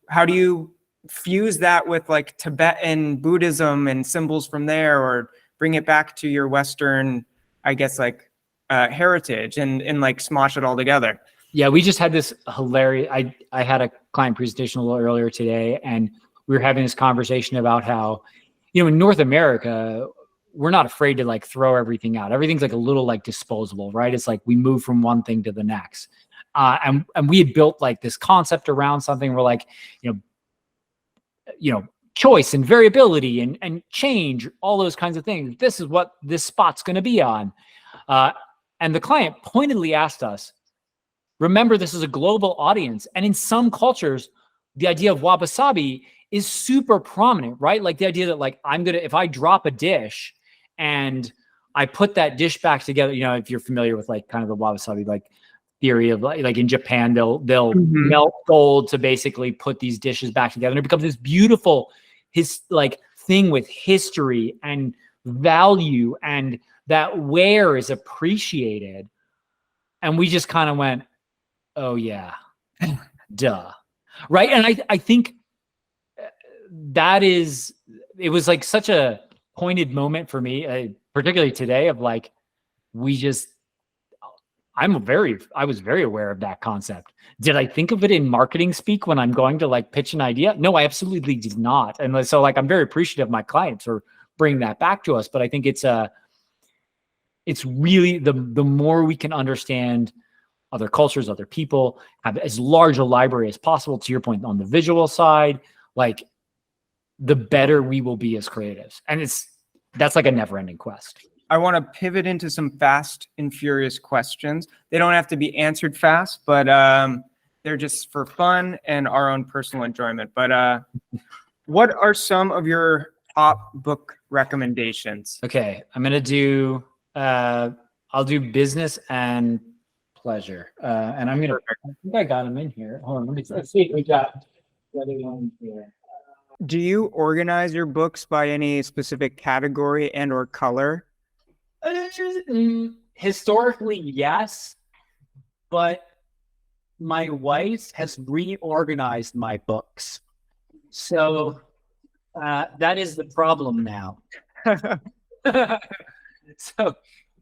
How do you fuse that with like Tibetan Buddhism and symbols from there, or bring it back to your Western, I guess, like heritage and like smosh it all together? Yeah, we just had this hilarious, I had a client presentation a little earlier today, and we were having this conversation about how, in North America, we're not afraid to like throw everything out. Everything's like a little like disposable, right? It's like we move from one thing to the next. And we had built like this concept around something where like, choice and variability and change, all those kinds of things. This is what this spot's going to be on. And the client pointedly asked us, remember, this is a global audience. And in some cultures, the idea of wabi-sabi is super prominent, right? Like the idea that like, if I drop a dish and I put that dish back together, if you're familiar with like kind of the wabi-sabi, like theory of like in Japan, they'll melt gold to basically put these dishes back together. And it becomes this beautiful thing with history and value, and that wear is appreciated. And we just kind of went, oh yeah, duh. Right. And I think it was like such a pointed moment for me, particularly today, of like, I was very aware of that concept. Did I think of it in marketing speak when I'm going to like pitch an idea? No, I absolutely did not. And so like, I'm very appreciative of my clients for bringing that back to us. But I think it's really the more we can understand other cultures, other people, have as large a library as possible, to your point on the visual side, like the better we will be as creatives. And that's like a never ending quest. I want to pivot into some fast and furious questions. They don't have to be answered fast, but they're just for fun and our own personal enjoyment. But what are some of your top book recommendations? Okay, I'm going to do, I'll do business and pleasure. And I'm going to, I think I got them in here. Hold on, let's see if we got the other one here. Do you organize your books by any specific category and or color? Historically, yes, but my wife has reorganized my books. So that is the problem now. So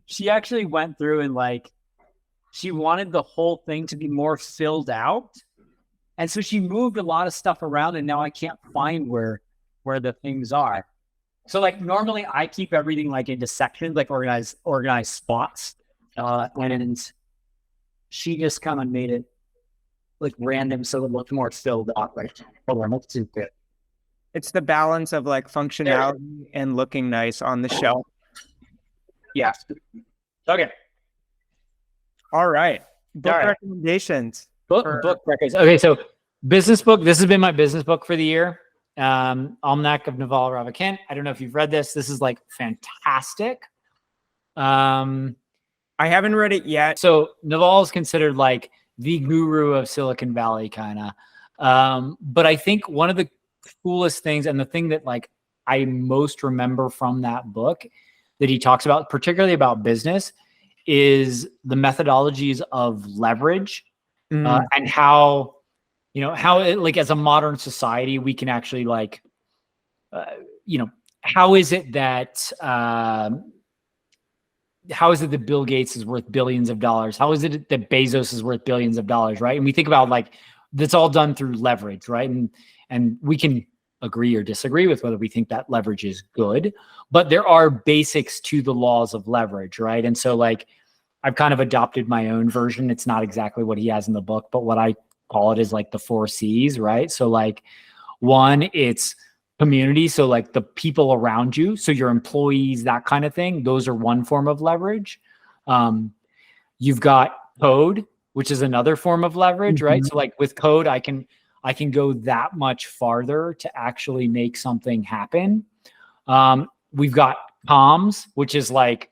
she actually went through and like, she wanted the whole thing to be more filled out. And so she moved a lot of stuff around, and now I can't find where the things are. So like normally I keep everything like into sections, like organized spots. And she just kind of made it like random, so it looked more filled out. Like, hold on, let's do it. It's the balance of like functionality and looking nice on the shelf. Yes. Okay. All right. Book All right. recommendations. Book records. Okay, so business book. This has been my business book for the year. Almanac of Naval Ravikant. I don't know if you've read this. This is like fantastic. I haven't read it yet. So Naval is considered like the guru of Silicon Valley kind of. But I think one of the coolest things, and the thing that like I most remember from that book that he talks about, particularly about business, is the methodologies of leverage, and how, how it, like as a modern society, we can actually like, how is it that Bill Gates is worth billions of dollars? How is it that Bezos is worth billions of dollars, right? And we think about like that's all done through leverage, right? And we can agree or disagree with whether we think that leverage is good, but there are basics to the laws of leverage, right? And so like I've kind of adopted my own version. It's not exactly what he has in the book, but what I call it is like the 4 C's, right? So like one, it's community. So like the people around you, so your employees, that kind of thing, those are one form of leverage. You've got code, which is another form of leverage, right? So like with code, I can go that much farther to actually make something happen. We've got comms, which is like,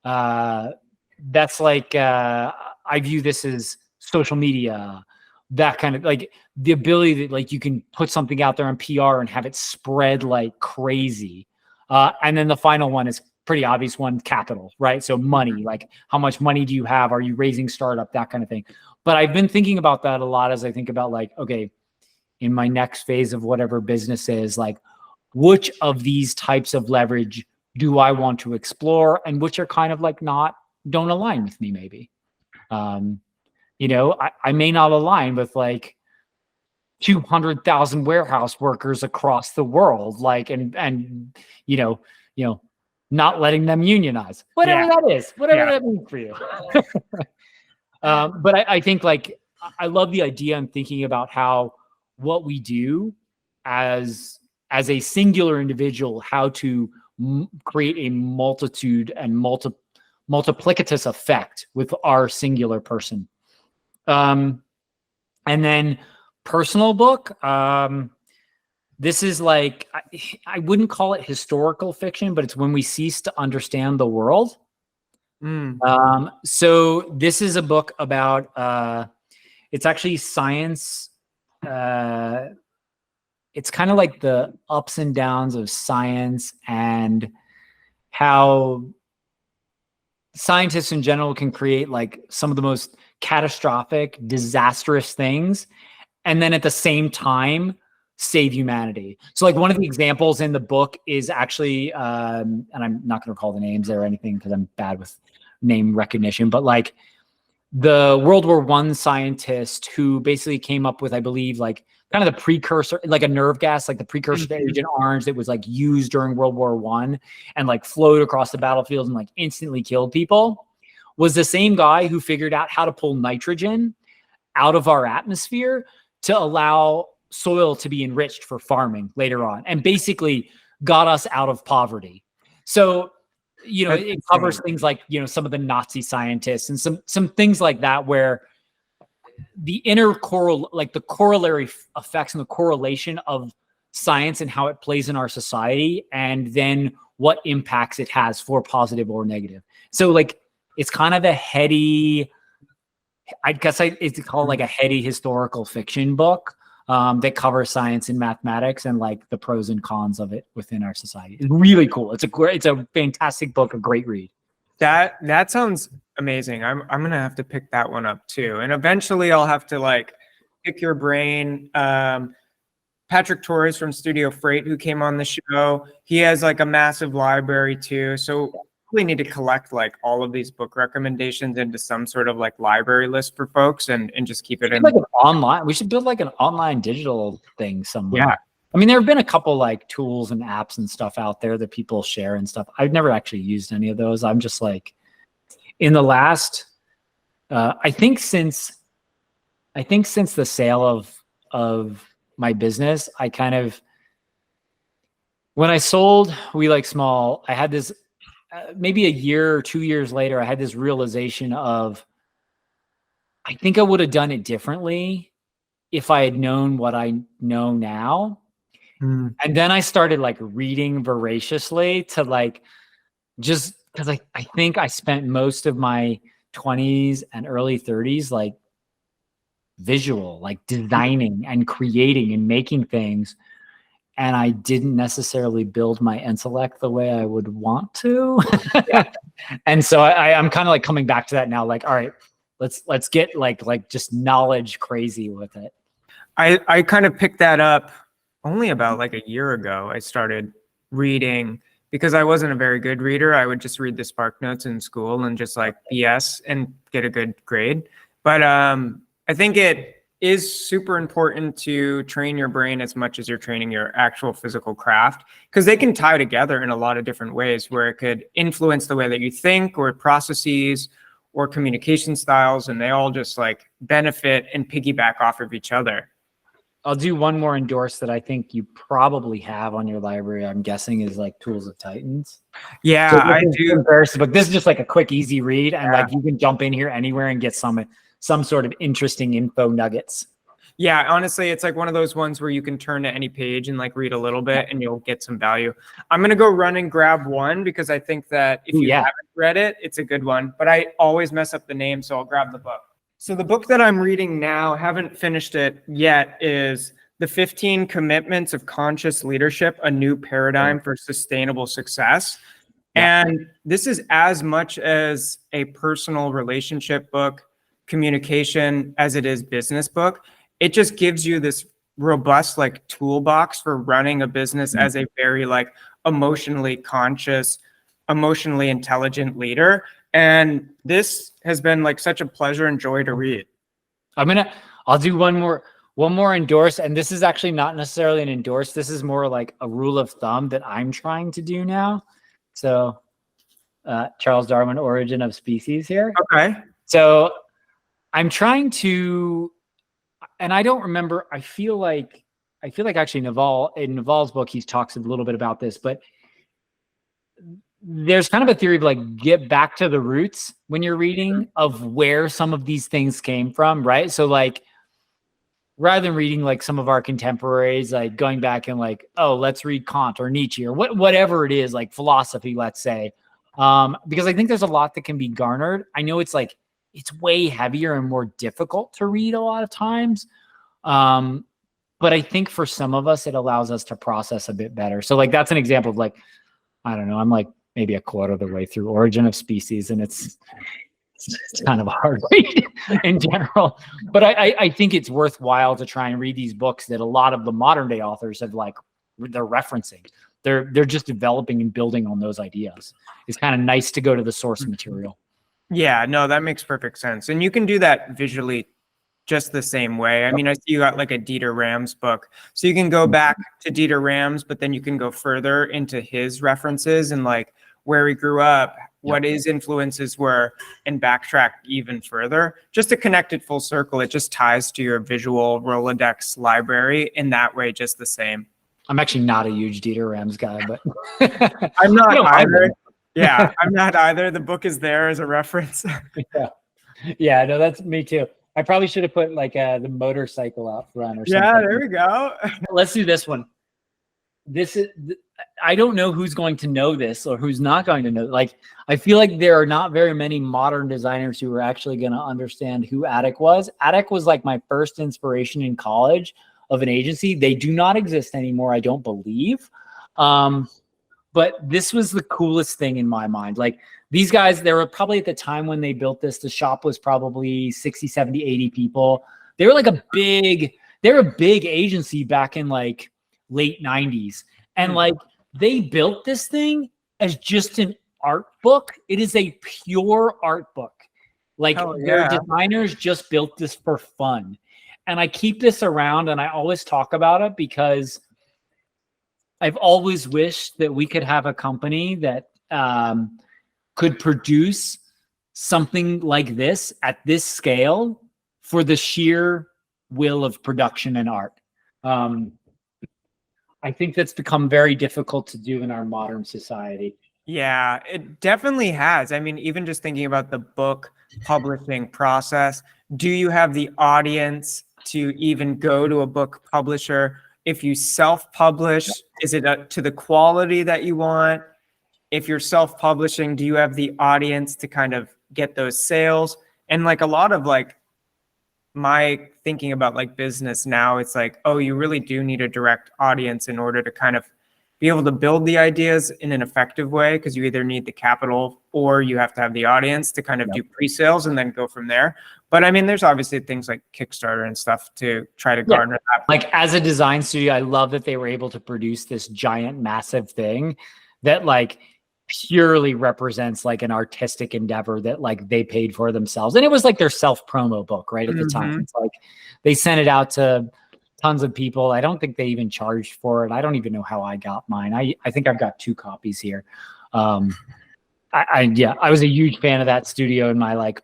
that's like, I view this as social media, that kind of like the ability that like you can put something out there on PR and have it spread like crazy. And then the final one is pretty obvious one, capital, right? So money, like how much money do you have? Are you raising startup, that kind of thing. But I've been thinking about that a lot as I think about like, okay, in my next phase of whatever business is, like which of these types of leverage do I want to explore and which are kind of like don't align with me maybe. I may not align with like 200,000 warehouse workers across the world, like, and not letting them unionize, whatever that is, whatever that means for you. But I think like, I love the idea and thinking about how what we do as a singular individual, how to create a multitude and multiplicitous effect with our singular person. And then personal book. This is like, I wouldn't call it historical fiction, but it's when we cease to understand the world. So this is a book about, it's actually science. It's kind of like the ups and downs of science and how scientists in general can create like some of the most catastrophic, disastrous things, and then at the same time save humanity. So like one of the examples in the book is actually, and I'm not going to recall the names or anything because I'm bad with name recognition, but like the World War I scientist who basically came up with, I believe, like kind of the precursor, like a nerve gas, like the precursor to Agent Orange that was like used during World War I and like flowed across the battlefield and like instantly killed people, was the same guy who figured out how to pull nitrogen out of our atmosphere to allow soil to be enriched for farming later on, and basically got us out of poverty. So, it covers things like, some of the Nazi scientists and some things like that, where the the corollary effects and the correlation of science and how it plays in our society, and then what impacts it has for positive or negative. So like, it's kind of a heady, I guess it's called like a heady historical fiction book that covers science and mathematics and like the pros and cons of it within our society. It's really cool. It's a fantastic book, a great read. That sounds amazing. I'm gonna have to pick that one up too, and eventually I'll have to like pick your brain. Patrick Torres from Studio Freight, who came on the show, he has like a massive library too. So we need to collect like all of these book recommendations into some sort of like library list for folks and just keep it in like an online. We should build like an online digital thing somewhere. Yeah. I mean, there have been a couple like tools and apps and stuff out there that people share and stuff. I've never actually used any of those. I'm just like, in the last, I think since the sale of my business, I kind of, when I sold WeLikeSmall, I had this, maybe a year or 2 years later, I had this realization of, I think I would have done it differently if I had known what I know now. And then I started like reading voraciously to like, just because I think I spent most of my 20s and early 30s like visual, like designing and creating and making things. And I didn't necessarily build my intellect the way I would want to. And so I'm kind of like coming back to that now, like, all right, let's get like just knowledge crazy with it. I kind of picked that up only about like a year ago. I started reading because I wasn't a very good reader. I would just read the Spark Notes in school and just like BS and get a good grade. But I think it is super important to train your brain as much as you're training your actual physical craft, because they can tie together in a lot of different ways where it could influence the way that you think or processes or communication styles, and they all just like benefit and piggyback off of each other. I'll do one more endorse that I think you probably have on your library. I'm guessing is like Tools of Titans. Yeah, so I do. But this is just like a quick, easy read, and like you can jump in here anywhere and get some sort of interesting info nuggets. Yeah, honestly, it's like one of those ones where you can turn to any page and like read a little bit and you'll get some value. I'm going to go run and grab one because I think that if you haven't read it, it's a good one, but I always mess up the name. So I'll grab the book. So the book that I'm reading now, haven't finished it yet, is The 15 Commitments of Conscious Leadership, A New Paradigm for Sustainable Success. And this is as much as a personal relationship book, communication, as it is business book. It just gives you this robust like toolbox for running a business as a very like emotionally conscious, emotionally intelligent leader. And this has been like such a pleasure and joy to read. I'll do one more endorse. And this is actually not necessarily an endorse. This is more like a rule of thumb that I'm trying to do now. So Charles Darwin, Origin of Species here. Okay. So I'm trying to, and I don't remember, I feel like actually in Naval's book, he talks a little bit about this, but there's kind of a theory of like, get back to the roots when you're reading of where some of these things came from, right? So like, rather than reading like some of our contemporaries, like going back and like, oh, let's read Kant or Nietzsche or whatever it is, like philosophy, let's say, because I think there's a lot that can be garnered. I know it's like, it's way heavier and more difficult to read a lot of times. But I think for some of us, it allows us to process a bit better. So like, that's an example of like, I don't know, I'm like maybe a quarter of the way through Origin of Species, and it's kind of a hard read in general. But I think it's worthwhile to try and read these books that a lot of the modern day authors have like, they're referencing. They're just developing and building on those ideas. It's kind of nice to go to the source material. Yeah, no, that makes perfect sense. And you can do that visually just the same way. I mean, I see you got like a Dieter Rams book. So you can go back to Dieter Rams, but then you can go further into his references and like where he grew up, what his influences were, and backtrack even further. Just to connect it full circle, it just ties to your visual Rolodex library in that way, just the same. I'm actually not a huge Dieter Rams guy, but I'm not either. Yeah, I'm not either. The book is there as a reference. Yeah, no, that's me too. I probably should have put like the motorcycle out front or something. Yeah, there we go. Let's do this one. This is, I don't know who's going to know this or who's not going to know. Like, I feel like there are not very many modern designers who are actually going to understand who Attic was. Attic was like my first inspiration in college of an agency. They do not exist anymore, I don't believe. But this was the coolest thing in my mind. Like these guys, they were probably at the time when they built this, the shop was probably 60, 70, 80 people. They were like they're a big agency back in like late 90s. And like they built this thing as just an art book. It is a pure art book. Like their designers just built this for fun. And I keep this around and I always talk about it because I've always wished that we could have a company that could produce something like this at this scale for the sheer will of production and art. I think that's become very difficult to do in our modern society. Yeah, it definitely has. I mean, even just thinking about the book publishing process, do you have the audience to even go to a book publisher? If you self-publish, is it up to the quality that you want? If you're self-publishing, do you have the audience to kind of get those sales? And like a lot of like my thinking about like business now, it's like, oh, you really do need a direct audience in order to kind of be able to build the ideas in an effective way, because you either need the capital or you have to have the audience to kind of do pre-sales and then go from there. But I mean, there's obviously things like Kickstarter and stuff to try to garner that. Like as a design studio, I love that they were able to produce this giant, massive thing that like purely represents like an artistic endeavor that like they paid for themselves. And it was like their self-promo book, right? At the time. It's like they sent it out to tons of people. I don't think they even charged for it. I don't even know how I got mine. I think I've got 2 copies here. I was a huge fan of that studio in my like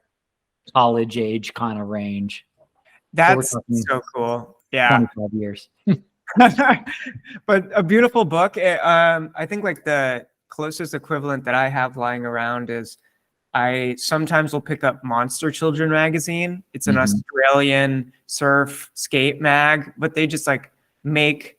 college age kind of range. That's so cool. Yeah. 25 years. But a beautiful book. I think like the closest equivalent that I have lying around is I sometimes will pick up Monster Children magazine. It's an Australian surf skate mag, but they just like make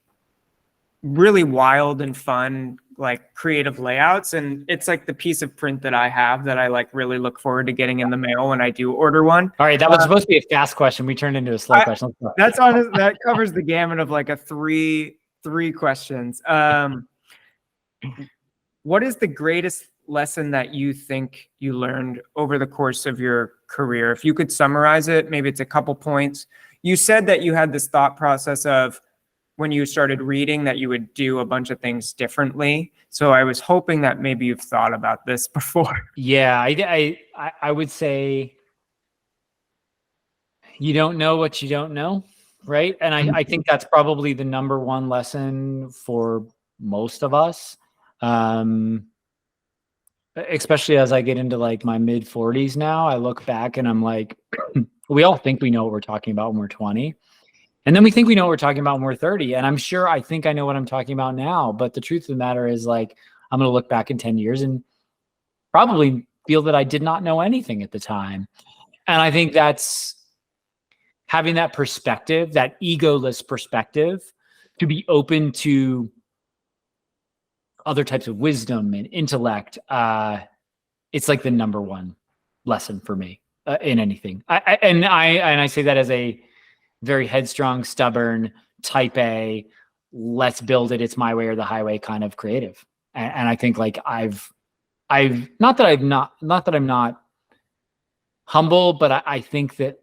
really wild and fun, like creative layouts. And it's like the piece of print that I have that I like really look forward to getting in the mail when I do order one. All right. That was supposed to be a fast question. We turned into a slow question. That's honest. That covers the gamut of like a three questions. What is the greatest lesson that you think you learned over the course of your career? If you could summarize it, maybe it's a couple points. You said that you had this thought process of when you started reading that you would do a bunch of things differently. So I was hoping that maybe you've thought about this before. Yeah, I would say you don't know what you don't know, right? And I think that's probably the number one lesson for most of us. Especially as I get into like my mid 40s now, I look back and I'm like, we all think we know what we're talking about when we're 20. And then we think we know what we're talking about when we're 30. And I'm sure I think I know what I'm talking about now. But the truth of the matter is like, I'm going to look back in 10 years and probably feel that I did not know anything at the time. And I think that's having that perspective, that egoless perspective, to be open to other types of wisdom and intellect. It's like the number one lesson for me in anything. I say that as a very headstrong, stubborn, type A, let's build it, it's my way or the highway kind of creative. And I think like I've not that I'm not humble, but I think that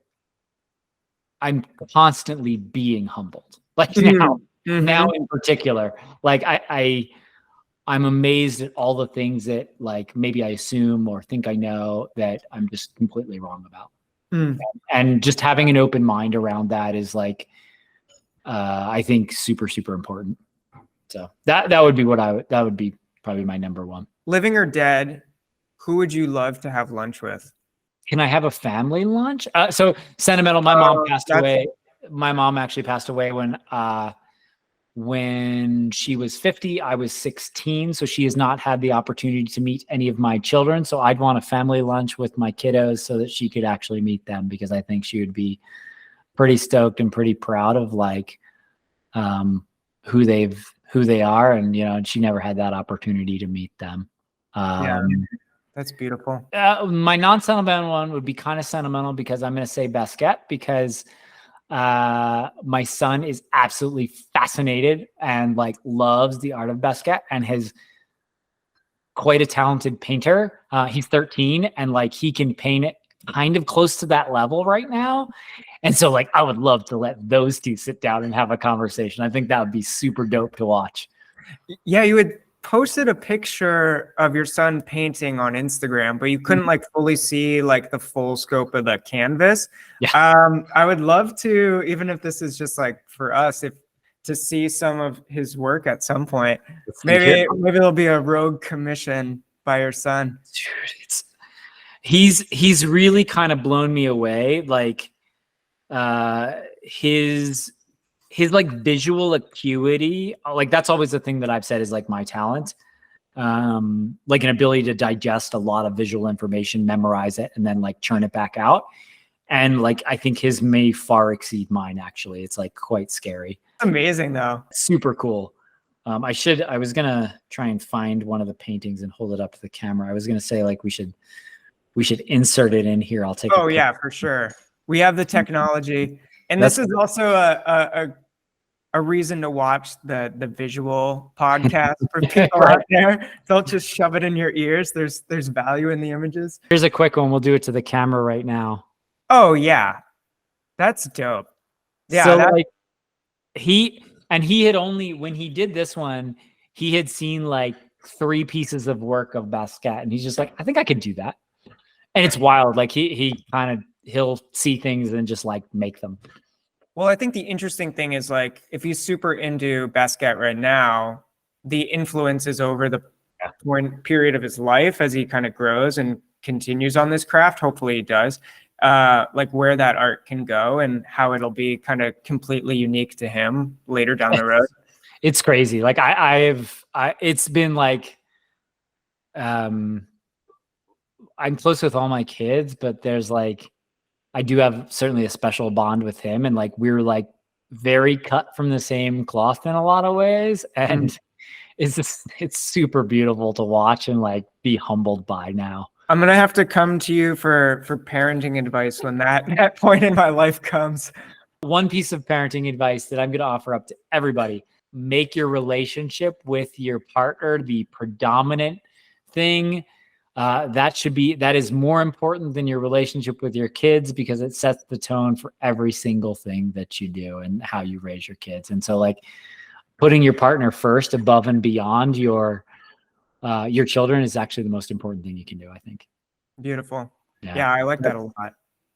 I'm constantly being humbled. Like now in particular, like I'm amazed at all the things that like maybe I assume or think I know that I'm just completely wrong about. And just having an open mind around that is like, I think super, super important. So that would be that would be probably my number one. Living or dead, who would you love to have lunch with? Can I have a family lunch? So sentimental. My mom passed away. My mom actually passed away when she was 50, I was 16. So she has not had the opportunity to meet any of my children. So I'd want a family lunch with my kiddos so that she could actually meet them, because I think she would be pretty stoked and pretty proud of like who they are. And, you know, she never had that opportunity to meet them. That's beautiful. My non-sentimental one would be kind of sentimental, because I'm going to say basket, because my son is absolutely fascinated and like loves the art of basket and has quite a talented painter. He's 13 and like he can paint it kind of close to that level right now. And so like I would love to let those two sit down and have a conversation. I think that would be super dope to watch. Yeah, you had posted a picture of your son painting on Instagram, but you couldn't like fully see like the full scope of the canvas. Yeah. I would love to, even if this is just like for us, to see some of his work at some point. Maybe there'll be a rogue commission by your son. Dude, he's really kind of blown me away. Like his like visual acuity, like that's always the thing that I've said is like my talent. Like an ability to digest a lot of visual information, memorize it, and then like churn it back out. And like, I think his may far exceed mine, actually. It's like quite scary. Amazing though. Super cool. I was going to try and find one of the paintings and hold it up to the camera. I was going to say like, we should insert it in here. I'll take Oh yeah, for sure. We have the technology, and this is also a reason to watch the visual podcast for people out there. Don't just shove it in your ears. There's value in the images. Here's a quick one. We'll do it to the camera right now. Oh yeah, that's dope. Yeah, so like he had only, when he did this one, he had seen like 3 pieces of work of Basquiat, and he's just like, I think I could do that. And it's wild. Like he'll see things and just like make them. Well, I think the interesting thing is like, if he's super into Basquiat right now, the influence is over the period of his life as he kind of grows and continues on this craft. Hopefully he does. Like where that art can go and how it'll be kind of completely unique to him later down the road. It's crazy. Like it's been like, I'm close with all my kids, but there's like, I do have certainly a special bond with him, and like we're like very cut from the same cloth in a lot of ways, and it's super beautiful to watch and like be humbled by now. I'm gonna have to come to you for parenting advice when that point in my life comes. One piece of parenting advice that I'm gonna offer up to everybody: make your relationship with your partner the predominant thing. That is more important than your relationship with your kids, because it sets the tone for every single thing that you do and how you raise your kids. And so like putting your partner first above and beyond your children is actually the most important thing you can do, I think. Beautiful. Yeah, I like that a lot.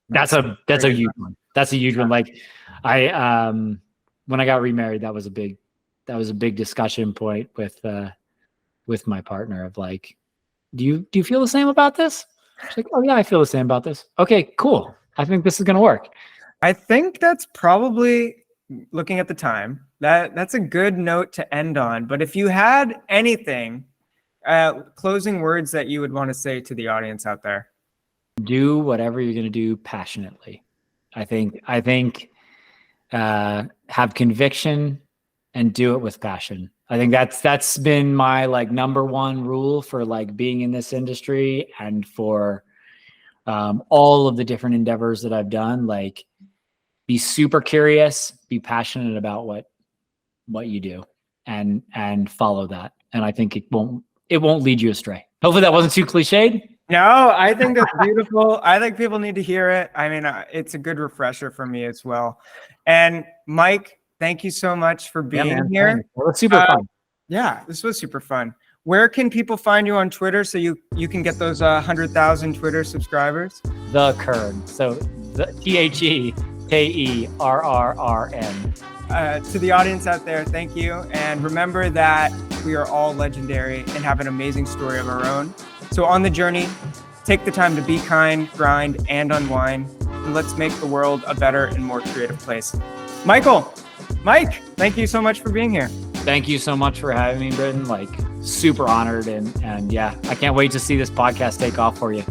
That's a huge one. That's a huge one. Like when I got remarried, that was a big discussion point with my partner of like, do you feel the same about this? She's like, oh yeah, I feel the same about this. Okay, cool. I think this is going to work. I think that's probably, looking at the time, that's a good note to end on. But if you had anything, closing words that you would want to say to the audience out there. Do whatever you're going to do passionately. I think have conviction and do it with passion. I think that's been my like number one rule for like being in this industry and for all of the different endeavors that I've done. Like, be super curious, be passionate about what you do, and follow that. And I think it won't lead you astray. Hopefully that wasn't too cliched. No, I think that's beautiful. I think people need to hear it. I mean, it's a good refresher for me as well. And Mike, thank you so much for being here. It was super fun. Yeah, this was super fun. Where can people find you on Twitter so you can get those 100,000 Twitter subscribers? The Kern. So the TheKerrn. To the audience out there, thank you. And remember that we are all legendary and have an amazing story of our own. So on the journey, take the time to be kind, grind, and unwind. And let's make the world a better and more creative place. Mike, thank you so much for being here. Thank you so much for having me, Britton. Like, super honored. And yeah, I can't wait to see this podcast take off for you.